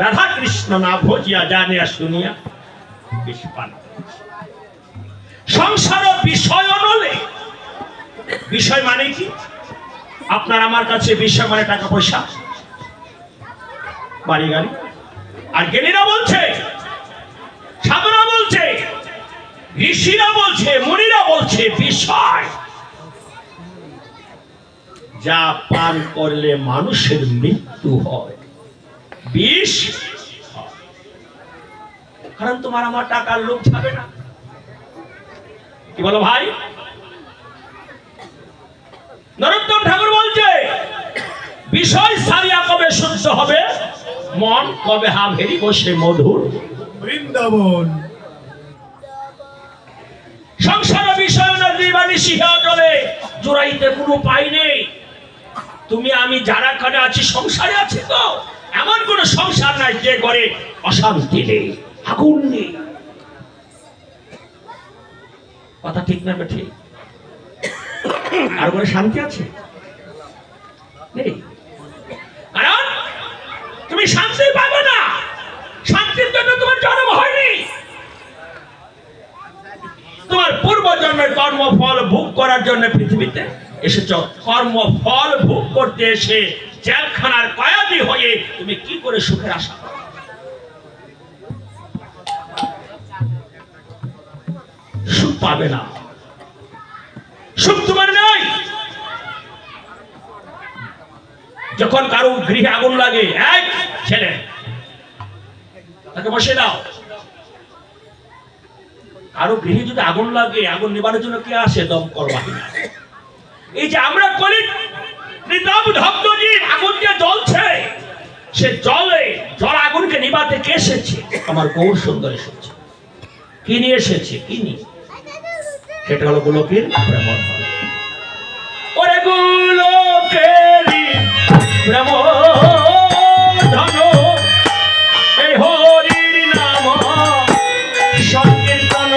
রাধা কৃষ্ণ না ভজিয়া জানিয়া শুনিয়া বিষপান সংসার বিষয় নলে। বিষয় মানে কি? আপনার আমার কাছে বিষয় মানে টাকা পয়সা, বাড়ি গাড়ি। আর জ্ঞানীরা বলছে, সাধুরা বলছে, ঋষিরা বলছে, মুনিরা বলছে বিষয় যা পান করলে মানুষের মৃত্যু হয়, বিষ। কারণ তোমার আমার টাকার লোভ যাবে না। কি বলো ভাই? নরোত্তম ঠাকুর বলছে বিষয় সারিয়া কবে শুদ্ধ হবে মন, কবে হা ভেরি বসে মধুর বৃন্দাবন। সংসার বিষয় নদী বাণী শিখা চলে, জোড়াইতে কোনো উপায় নেই। তুমি আমি যারা কানে আছি সংসারে আছি তো, এমন কোন সংসার নাই যে ঘরে অশান্তি নেই, আগুন নেই। কথা ঠিক না ঠিক? আর ঘরে শান্তি আছে নেই? কারণ তুমি শান্তি পাবে না, শান্তির জন্য তোমার জন্ম হয়নি। তোমার পূর্ব জন্মের কর্মফল ভোগ করার জন্য পৃথিবীতে এসেছ। কর্মফল ভোগ করতে এসে জেলখানার কয়েদি হয়ে তুমি কি করে সুখের আশা করো? সুখ পাবে না, সুখ তোমার নেই। যখন কারো গৃহে আগুন লাগে, এক ছেলে তাকে বসে দাও। কারো গৃহে যদি আগুন লাগে, আগুন নিবানোর জন্য কে আসে? দমকল বাহিনী। এই যে আমরা করি আগুন যে জ্বলছে, সে জল আগুনকে নিবাতে কে এসেছে? আমার গৌর সুন্দর এসেছে। কি নিয়ে এসেছে? কি নিয়ে? সেটা হলো গোলকের প্রেম। ওরে গোলকেরই প্রেম ধন, এই হরির নাম সংকীর্তন।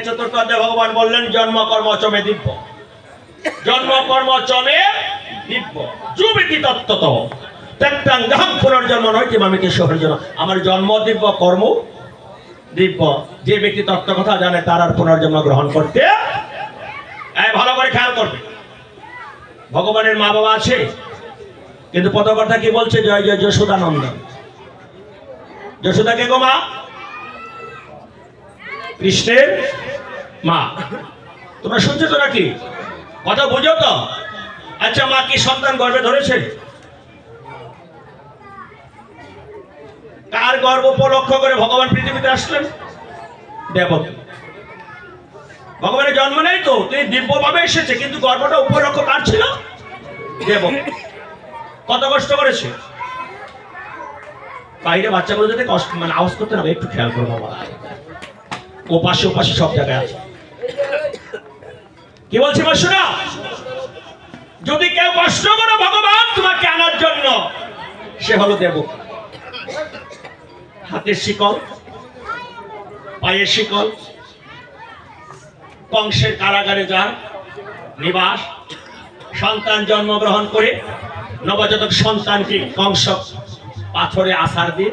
চতুর্থ অধ্যায়ে ভগবান বললেন জন্ম কর্ম চমে দিব্য, জন্ম কর্ম চমে দিব্য যুবিতি তত্ত্বত ত্যাক্তাং গাহং পুনর্জন্ম নয়টি মামিকে শহরের জন্য। আমার জন্ম দিব্য, কর্ম দিব্য। যে ব্যক্তি তত্ত্ব কথা জানে তার আর পুনর্জন্ম গ্রহণ করতে ভালো করে খেয়াল করবে। ভগবানের মা বাবা আছে, কিন্তু পদকর্তা কি বলছে? জয় জয় যশোদানন্দন। যশোদা কে গো মা? কৃষ্ণের মা। তোমরা শুনছো তো নাকি? কথা বুঝো তো? আচ্ছা, মা কি সন্তান গর্ভে ধরেছে? কার গর্ব উপলক্ষ করে ভগবান পৃথিবীতে আসলেন? দেবকী। ভগবানের জন্ম নেই তো, তিনি দিব্যভাবে এসেছে, কিন্তু গর্বটা উপলক্ষ কার ছিল? দেবকী। কত কষ্ট করেছে। বাইরে বাচ্চাগুলো যাতে কষ্ট মানে আওয়াজ করতে হবে, একটু খেয়াল করবো বাবা। ওপাশে ওপাশে সব জায়গায় আছে। কি বলছি বলছো না? যদি কেউ কষ্ট করো ভগবান তোমাকে আনার জন্য, সে হলো দেবকী। হাতের শিকল, পায়ের শিকল, কংসের কারাগারে যার নিবাস, সন্তান জন্মগ্রহণ করে নবজাতক সন্তানকে কংস পাথরে আছাড় দিয়ে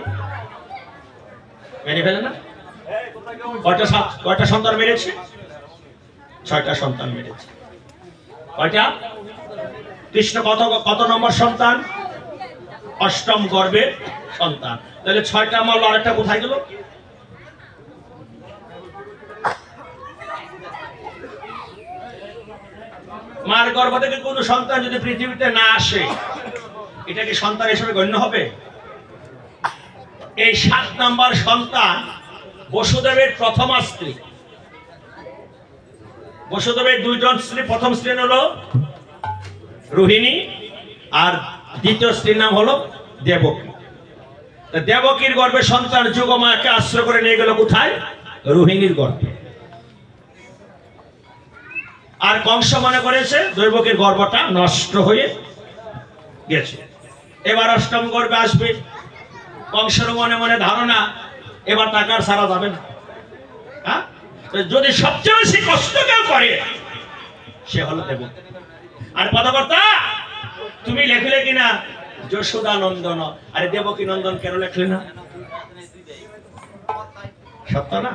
মেরে ফেলে না? কয়টা সন্তান মেরেছে? 6টা সন্তান মেরেছে। কয়টা? কৃষ্ণ কত নম্বর সন্তান? 8ম গর্ভের সন্তান। তাহলে 6টা মারলো, আরেকটা কোথায় গেল? মার গর্ভ থেকে কোন সন্তান যদি পৃথিবীতে না আসে, এটা কি সন্তান হিসেবে গণ্য হবে? এই 7 নম্বর সন্তান বসুদেবের প্রথম স্ত্রী। বসুদেবের 2জন স্ত্রী, প্রথম স্ত্রীর হলো রোহিণী আর দ্বিতীয় স্ত্রীর নাম হলো দেবকী। দেবকীর গর্ভে সন্তান যুগমাকে আশ্রয় করে নিয়ে গেল কোথায়? রোহিণীর গর্ভে। আর কংস মনে করেছে দৈবকীর গর্ভটা নষ্ট হয়ে গেছে, এবার 8ম গর্ভে আসবে। কংসের মনে মনে ধারণা এবার তাকে আর সারা যাবে না। হ্যাঁ, যদি সবচেয়ে বেশি কষ্ট কেউ করে সে হলো দেবকী। আর পদকর্তা তুমি লেখলে কিনা যশোদা নন্দন, আরে দেবকী নন্দন কেন লেখলে না? সত্য না?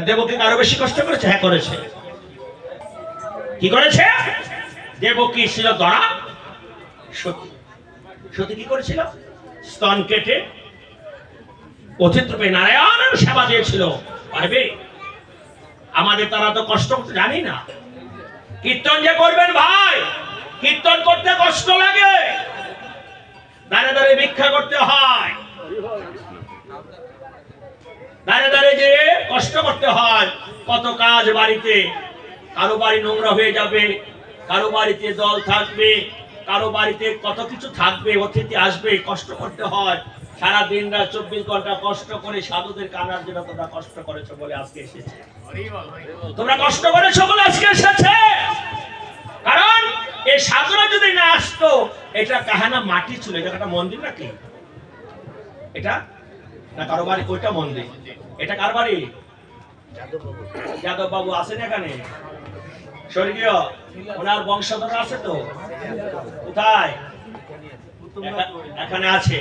দেবকী আরো বেশি কষ্ট করেছে? হ্যাঁ করেছে। কি করেছে? দেবকী ছিল ধরা সতী। সতী কি করেছিল? স্তন কেটে অতীত রূপে নারায়ণের সেবা দিয়েছিল। পারবে? আমাদের তারা তো কষ্ট করতে জানি না। কীর্তন যে করবেন ভাই, কীর্তন করতে কষ্ট লাগে, দাঁড়ে দাঁড়ে ভিক্ষা করতে হয়, দাঁড়ে দাঁড়ে যে কষ্ট করতে হয়, কত কাজ বাড়িতে। কারো বাড়ি নোংরা হয়ে যাবে, কারো বাড়িতে দল থাকবে, কারো বাড়িতে কত কিছু থাকবে, অতিথি আসবে, কষ্ট করতে হয়। সারা দিন রাত 24 ঘন্টা কষ্ট করে সাধুদের কানার জন্য তোমরা কষ্ট করেছো বলে আজকে এসেছে। তোমরা কষ্ট করেছো বলে আজকে এসেছে। কারণ এই সাধুরা যদি না আসতো, এটা কাহানা মাটি ছিল, এটা একটা মন্দির নাকি? এটা না কারো বাড়ি? কয়টা মন্দির? এটা কার বাড়ি? যাদব বাবু আছেন এখানে, স্বর্গীয়, ওনার বংশধর আছে তো? কোথায়? এখানে আছে।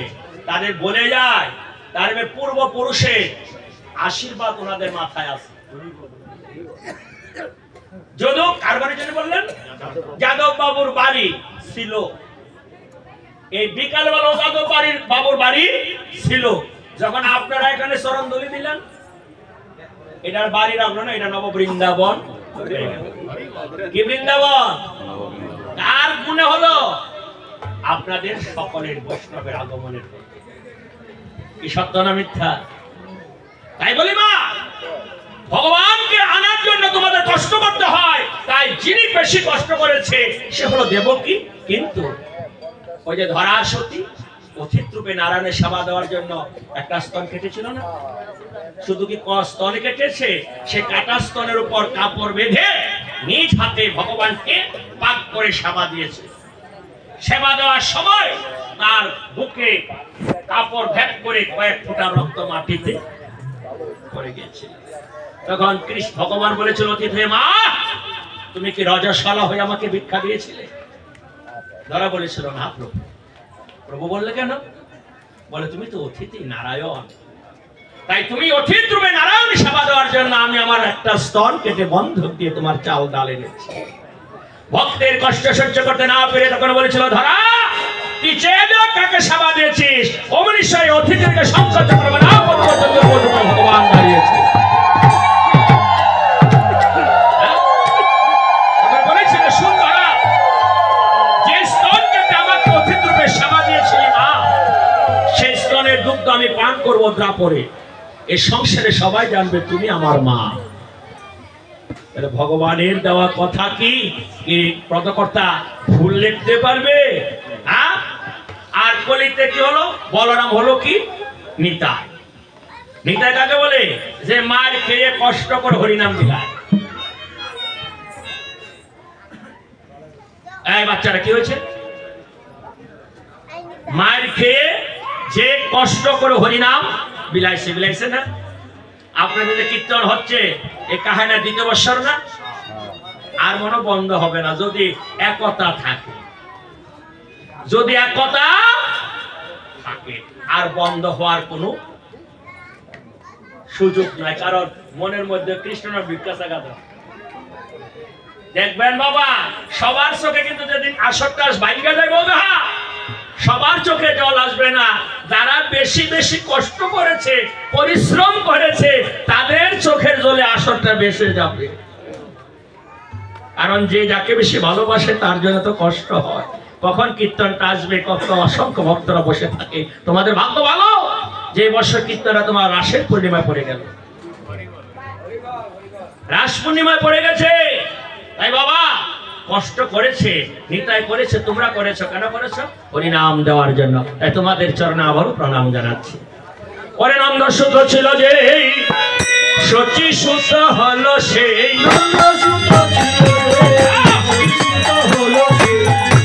তাদের বলে যায়, তাদের পূর্বপুরুষের আশীর্বাদ ওনাদের মাথায় আছে। যদু কার বাড়ি জন্য বললেন? যাদব বাবুর বাড়ি ছিল। এই বিকালবেলা যাদব বাবুর বাড়ি ছিল। যখন আপনারা এখানে চরণধুলি দিলেন, এটার বাড়ি রাখলো না, এটা নব বৃন্দাবন। কি বৃন্দাবন? কার গুণে হলো? আপনাদের সকলের বৈষ্ণবের আগমনের। কি সত্য না মিথ্যা? তাই বলি মা, ভগবানকে আনার জন্য তোমাদের কষ্ট করতে হয়। তাই যিনি বেশি কষ্ট করেছে সে হলো দেবকী। কিন্তু ওই যে ধরা সতী অতীত রূপে নারায়ণের সেবা দেওয়ার জন্য একটা স্তন কেটেছিল না? শুধু কি স্তন কেটেছে, সে কাটা স্তনের উপর কাপড় বেঁধে নিজ হাতে ভগবানকে পাক করে সেবা দিয়েছে। সেবা দেওয়ার সময় তার বুকে কাপড় ভেদ করে কয়েক ফোঁটা রক্ত মাটিতে পড়ে গিয়েছিল। তখন কৃষ্ণ ভগবান বলেছিল অতীত হয়ে, মা তুমি কি রজস্বলা হয়ে আমাকে ভিক্ষা দিয়েছিলে? ধরা বলেছিল না প্রভু। প্রভু বললে কেন? বলে তুমি তো অতিথি নারায়ণ, তাই তুমি অতীত রূপে নারায়ণ সেবা দেওয়ার জন্য আমি আমার একটা স্তন কেটে বন্ধক দিয়ে তোমার চাল ডাল এনেছি। ভক্তের কষ্ট সহ্য করতে না পেরে তখন বলেছিল, ধরা তুই চেয়ে দেখ কাকে সেবা দিয়েছিস, অমনি সেই অতিথিকে সংসর্গ করবে না। ভগবান দাঁড়িয়েছে। বলেছিল সুন্দরা, যে স্তন কেটে আমাকে অতিথি রূপে সেবা দিয়েছিলি মা, সেই স্তনের দুগ্ধ আমি পান করবো পড়ে এই সংসারে সবাই জানবে তুমি আমার মা। ভগবানের দেওয়া কথা কি পদকর্তা ভুল লিখতে পারবে? আর কলিতে কি হলো? বলরাম হলো কি নিতাই। নিতাই কাকে বলে? যে মার খেয়ে কষ্ট করে হরিনাম দিলায়। এই বাচ্চারা কি হয়েছে? মার খেয়ে যে কষ্ট করে হরিনাম বিলাইছে, বিলাইছে না? আপনাদের কীর্তন হচ্ছে এই কাহিনী 2 বছর না? আর মনে বন্ধ হবে না যদি একতা থাকে। যদি একতা থাকে আর বন্ধ হওয়ার কোনো সুযোগ নাই। কারণ মনের মধ্যে কৃষ্ণ বিকাশা গাধা দেখবেন বাবা, সবার চোখে কিন্তু যেদিন আসরটা বাইরে যাবে সবার চোখে জল আসবে না। যারা বেশি বেশি কষ্ট করেছে, পরিশ্রম করেছে, তাদের চোখের জলে আসরটা বেশি যাবে। কারণ যে যাকে বেশি ভালোবাসে তার জন্য তো কষ্ট হয়। কখন কীর্তনটা আসবে, কত অসংখ্য ভক্তরা বসে থাকে। তোমাদের ভাগ্য ভালো যে বছর কীর্তনটা তোমার রাসের পূর্ণিমায় পড়ে গেল, রাস পূর্ণিমায় পড়ে গেছে। তাই বাবা কষ্ট করেছে, নিতাই করেছে, তোমরা করেছো। কেন করেছো? হরিনাম দেওয়ার জন্য। তাই তোমাদের চরণে আবারও প্রণাম জানাচ্ছি। পরে নন্দ সুত ছিল যে সচি সুত হলো সেই,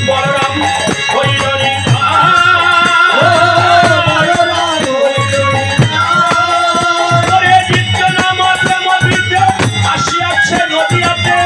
বলরাম হইল আসিয়াছে নদিয়াতে।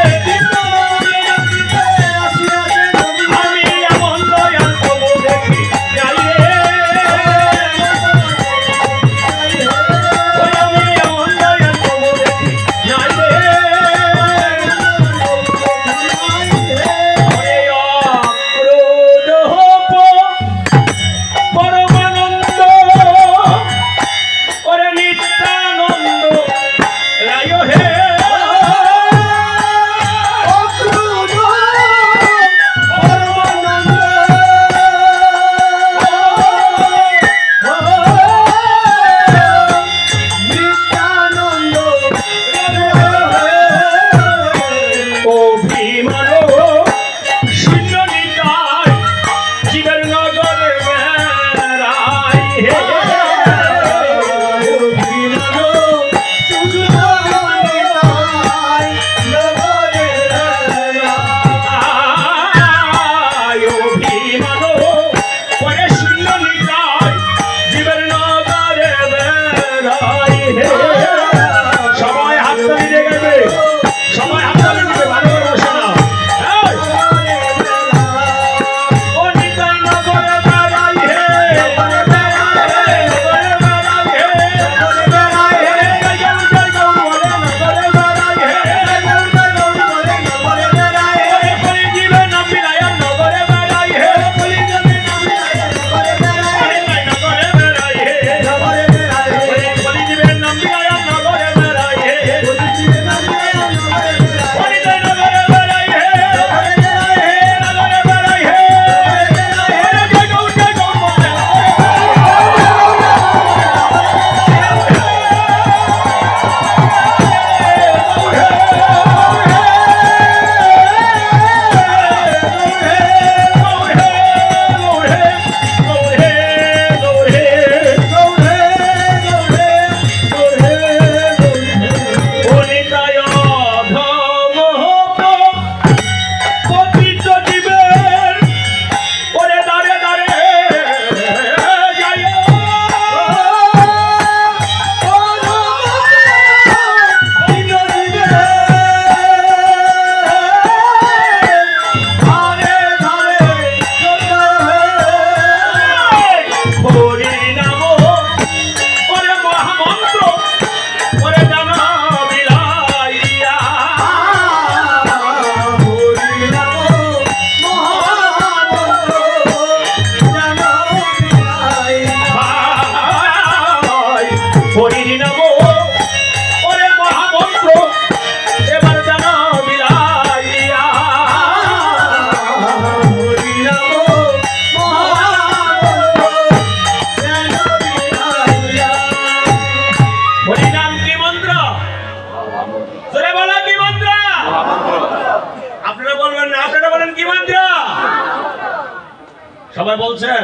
সবাই বলছেন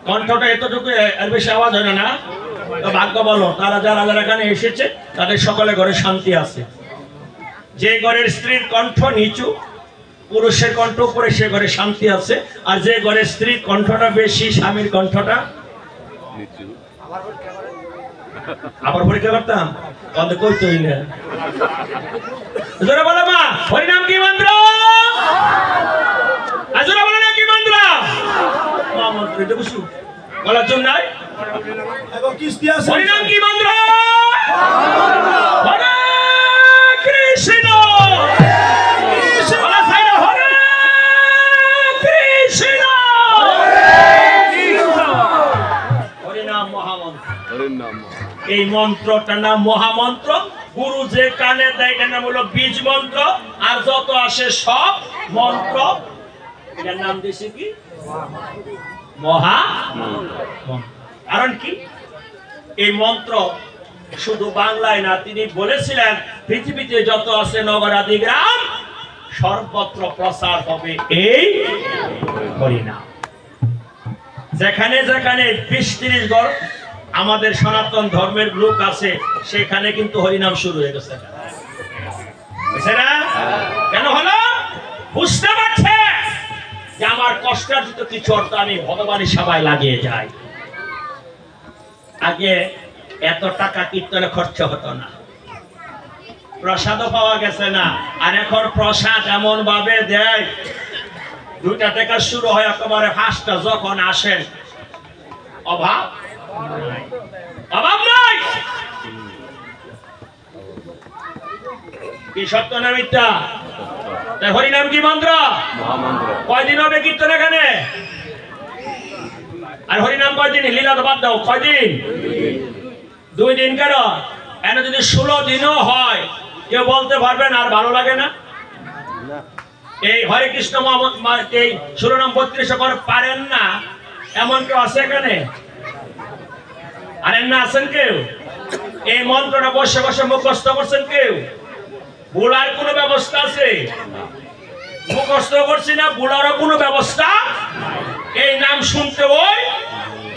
কণ্ঠটা এতটুকু, এর বেশি আওয়াজ হয় না? তো ভাগ্য বলো, তারা যারা যারা এখানে এসেছে তাদের সকলে ঘরে শান্তি আছে। যে ঘরের স্ত্রীর কণ্ঠ নিচু, পুরুষের কণ্ঠ উপরে, সে ঘরে শান্তি আছে। আর যে ঘরের স্ত্রীর কণ্ঠটা বেশি, স্বামীর কণ্ঠটা আবার পরীক্ষা করতাম তাদের কইতে হইলে বলো মা হরিনাম কি মন্ত্র, আজরা বলে না কি মন্ত্র, মা মন্ত্র এটা বুঝু বলার জন্য নাই। এবং কিস্তি আছে হরিনাম কি মন্ত্র, হরে কৃষ্ণ বলা যায় না, হরে কৃষ্ণ, হরিনাম মহামন্ত্র। এই মন্ত্রটার নাম মহামন্ত্র। গুরু যে কানে দেয় এটার নাম হলো বীজ মন্ত্র। আর যত আসে সব মন্ত্র, এটার নাম দিয়েছে কি মহা। কারণ কি এই মন্ত্র শুধু বাংলায় না, তিনি বলেছিলেন পৃথিবীতে যত আছে নগরাদি গ্রাম সর্বত্র প্রচার হবে এই হরিনাম। যেখানে যেখানে 20-30 ঘর আমাদের সনাতন ধর্মের লোক আছে, সেখানে কিন্তু হরিনাম শুরু হয়ে গেছে। না কেন হলো? বুঝতে পারছে যে আমার কষ্টার্জিত কিছু অর্থ আমি ভগবানের সেবায় লাগিয়ে যাই। আগে এত টাকা কীর্তনে খরচ হতো না, প্রসাদও পাওয়া গেছে না। আর এখন প্রসাদ এমন ভাবে দেয়, 2টা টাকা শুরু হয় একেবারে 5টা যখন আসেন, অভাব অভাব নাই। কি সত্য না মিথ্যা? তাই হরিনাম কি মন্ত্র? কয়দিন হবে কীর্তন এখানে? আর হরিনাম কয়দিন? লীলা তো বাদ দাও, কয়দিন? 2 দিন। কেন? এনে যদি 16 দিনও হয়, কেউ বলতে পারবেন আর ভালো লাগে না? এই হরে কৃষ্ণ এই 16 নাম 32 করে পারেন না এমন কেউ আছে এখানে? আরেন না আছেন কেউ? এই মন্ত্রটা বসে বসে মুখস্থ করছেন কেউ? ভুলার কোনো ব্যবস্থা আছে? মুখস্থ করছি না, ভুলারও কোনো ব্যবস্থা। এই নাম শুনতে ওই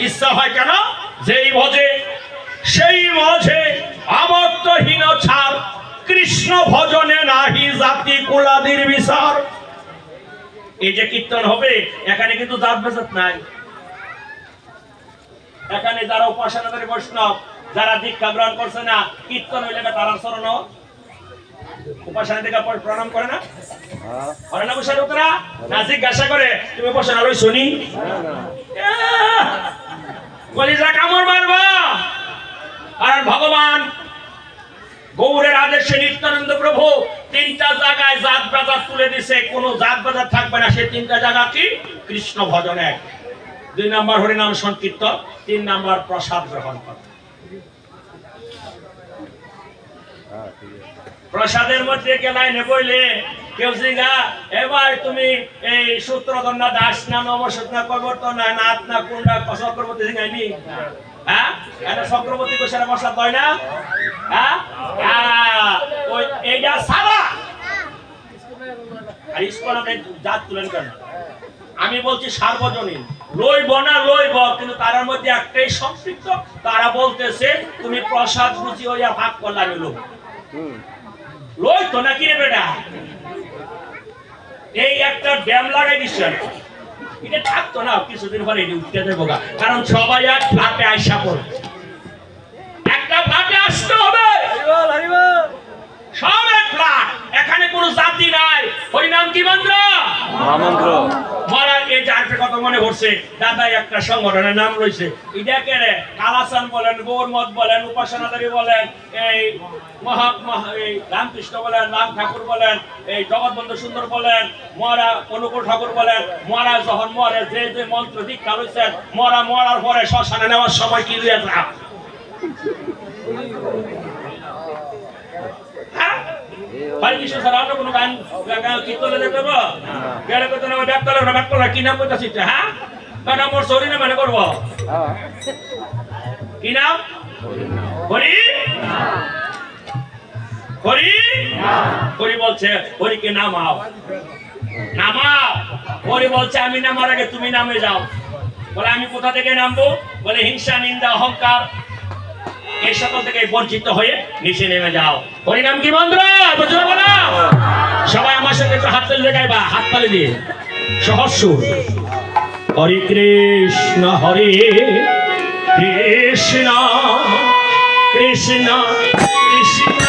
ইচ্ছা হয় কেন? যেই ভজে সেই ভজে আবর্তহীন ছাড়, কৃষ্ণ ভজনে নাহি জাতি কুলাদির বিচার। এই যে কীর্তন হবে, এখানে কিন্তু জাত বেজাত নাই। এখানে যারা উপাসনাকারী বৈষ্ণব, যারা দীক্ষা গ্রহণ করছে না, কীর্তন হইলে তারা চরণ উপাসনা থেকে প্রণাম করে না? করে না? বসে লোকেরা না জিজ্ঞাসা করে তুমি উপাসনা লই শুনি কলিজা কামড় মারবা। কারণ ভগবান গৌরের আদেশে নিত্যানন্দ প্রভু 3টা জায়গায় জাত বাজার তুলে দিছে, কোন জাত বাজার থাকবে না। সেই 3টা জায়গা কি? কৃষ্ণ ভজন 1, 2 নম্বর হরিনাম সংকীর্তন, 3 নম্বর প্রসাদ গ্রহণ করা। প্রসাদের মধ্যে লাইনে বইলে কেউ জিগা এবার তুমি এই সূত্রধন্যা দাস না নবসূত না কবর্তন না নাথ না কুন্ডা চক্রবর্তী জিগাইনি? হ্যাঁ, এটা চক্রবর্তী কোষের প্রসাদ হয় না? হ্যাঁ, ওই এইটা সারা আর ইস্কনে জাত তুলেন কেন? আমি বলছি সার্বজনীন লইব না লইব, কিন্তু তার মধ্যে একটাই সংক্ষিপ্ত। তারা বলতেছে তুমি প্রসাদ রুচি হইয়া ভাগ করলে আমি লোক লই তো নাকি রে বেটা? এই একটা ড্যাম লাগাই দিচ্ছেন, এটা থাকতো না, কিছুদিন পরে এটি উঠতে দেবো। কারণ সবাই এক ফ্ল্যাটে আইসা পড়বে, একটা ফ্ল্যাটে আসতে হবে, সব এক ফ্ল্যাট। এখানে কোনো জাতি নাই। হরিনাম কি মন্ত্র? মহামন্ত্র। মহারাজ এই যে আরেকটা কথা মনে পড়ছে, দাদা একটা সংগঠনের নাম রয়েছে, এটাকে কালাসান বলেন, গৌরমত বলেন, উপাসনাদারী বলেন, এই এই রামকৃষ্ণ বলেন, রাম ঠাকুর বলেন, এই জগৎবন্ধু সুন্দর বলেন, মহারা অনুকূল ঠাকুর বলেন। মহারা যখন মরে যে যে মন্ত্র দীক্ষা রয়েছেন, মরার পরে শ্মশানে নেওয়ার সময় কি দিয়ে যা হরিকৃষ্ণ ছাড়া অন্য কোনো গান কীর্তনে দেখতে পাবো? গেলে কত নাম ব্যাকতলা কি নাম বলতেছি? হ্যাঁ, কারণ মোর শরীর না মানে করবো কি নাম? হরি হরি হরি বলছে, হরিকে নামাও নামাও। হরি বলছে আমি নামার আগে তুমি নামে যাও। বলে আমি কোথা থেকে নামবো? বলে হিংসা, নিন্দা, অহংকার এই সকল থেকে বঞ্চিত হয়ে নিচে নেমে যাও। হরিনাম কি মন্ত্র? বুঝলো না? সবাই আমার সাথে একটু হাত তালি দেখাইবা, হাত তালি দিয়ে সহস্র। হরে কৃষ্ণ হরে কৃষ্ণ কৃষ্ণ কৃষ্ণ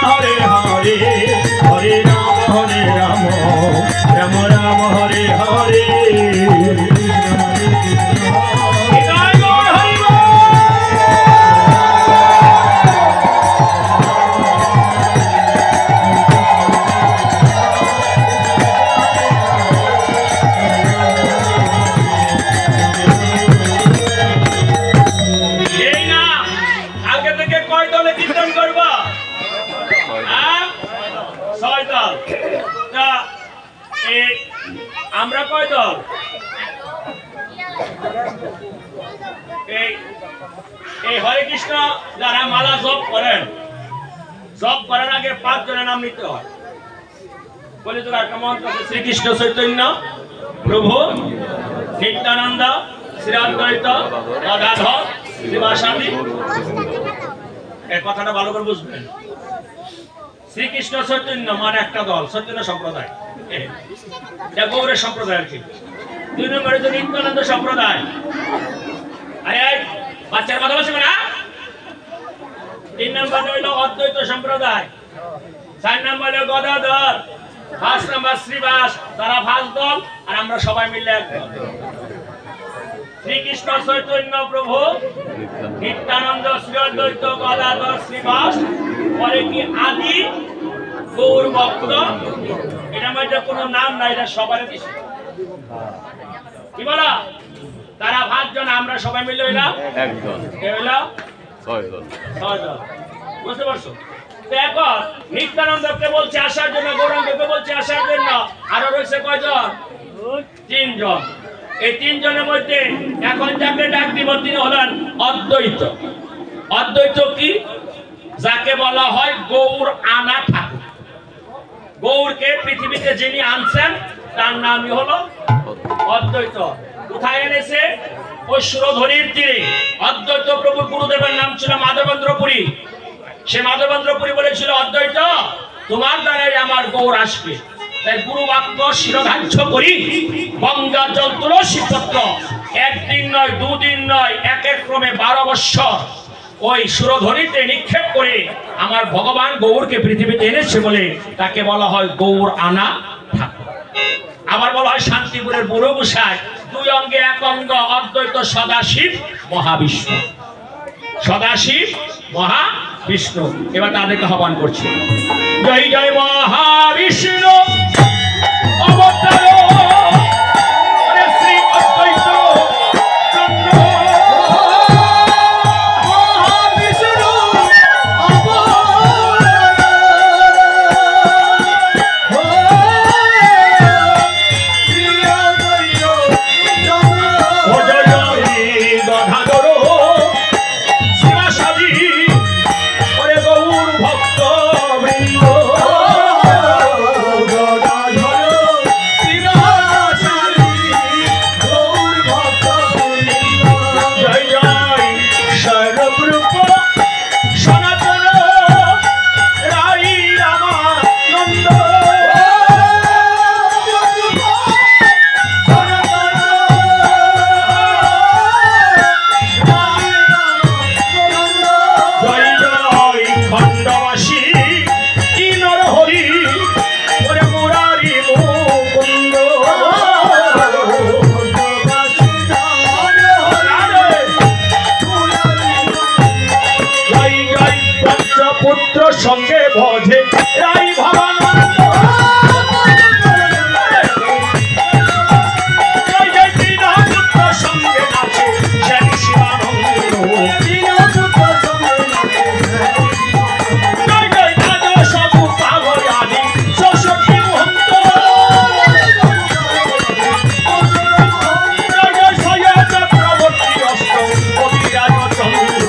হরে হরে, হরে রাম হরে রাম, রাম রাম হরে হরে। আমরা কয় দল? এই হরে কৃষ্ণ যারা মালা জপ করেন, জপ করার আগে 5 জনের নাম নিতে হয়। বলে তো একটা মন্ত্র আছে, শ্রীকৃষ্ণ চৈতন্য প্রভু নিত্যানন্দ শ্রী অদ্বৈত গদাধর শ্রীবাসাদি। এই কথাটা ভালো করে বুঝবেন। শ্রীকৃষ্ণ চৈতন্য মানে একটা দল, চৈতন্য সম্প্রদায়, এটা গৌড়ের সম্প্রদায় আর কি। 2 নম্বরে তো নিত্যানন্দ সম্প্রদায়। আরে বাচ্চার কথা বলছি না। 3 নম্বরে হইল অদ্বৈত সম্প্রদায়। 4 নম্বরে গদাধর, 5 নম্বর শ্রীবাস, তারা 5 দল আর আমরা সবাই মিলে এক দল। শ্রীকৃষ্ণ চৈতন্য প্রভু নিত্যানন্দ শ্রী অদ্বৈত গদাধর শ্রীবাস, পরে কি আদি গৌর ভক্ত। এটার মধ্যে কোনো নাম নাই, এটা সবার কিছু কি বলা। তারা 5 জন, আমরা সবাই মিলে হইলাম একদল, হইল 6 দল। বুঝতে পারছো? এখন নিত্যানন্দকে বলছে আসার জন্য, গৌরাঙ্গকে বলছে আসার জন্য, আরো রয়েছে কয়জন? 3 জন। এই 3 জনের মধ্যে এখন যাকে ডাক দিব তিনি হলেন অদ্বৈত। অদ্বৈত কি? যাকে বলা হয় গৌর আনা ঠাকুর। গৌরকে পৃথিবীতে যিনি আনছেন তার নামই হলো অদ্বৈত। কোথায় এনেছে? ঐশ্বরধনীর তীরে। অদ্বৈত প্রভুর গুরুদেবের নাম ছিল মাধবেন্দ্র পুরী। সে মাধবেন্দ্র পুরী বলেছিল, অদ্বৈত তোমার দ্বারাই আমার গৌর আসবে। তাই গুরু বাক্য শিরোধার্য করি গঙ্গা জল তুলসী পত্র একদিন নয় দুদিন নয় একের ক্রমে 12 বৎসর ওই সুরধ্বনিতে নিক্ষেপ করে আমার ভগবান গৌরকে পৃথিবীতে এনেছে বলে তাকে বলা হয় গৌর আনা ঠাকুর। আবার বলা হয় শান্তিপুরের বুড়ো গোসাই 2 অঙ্গে 1 অঙ্গ অদ্বৈত সদাশিব মহাবিষ্ণু। সদাশিব মহাবিষ্ণু। এবার তাদেরকে আহ্বান করছে, জয় জয় মহাবিষ্ণু অবতার শ্রী অদ্বৈত চন্দ্র। সঙ্গে বোঝে রাই ভবানন্দ সঙ্গে নাচে শ্যাম শিবানন্দ সবু পাগল আদি সরস্বতী মহন্ত চক্রবর্তী অষ্ট কবিরাজ চন্দ্র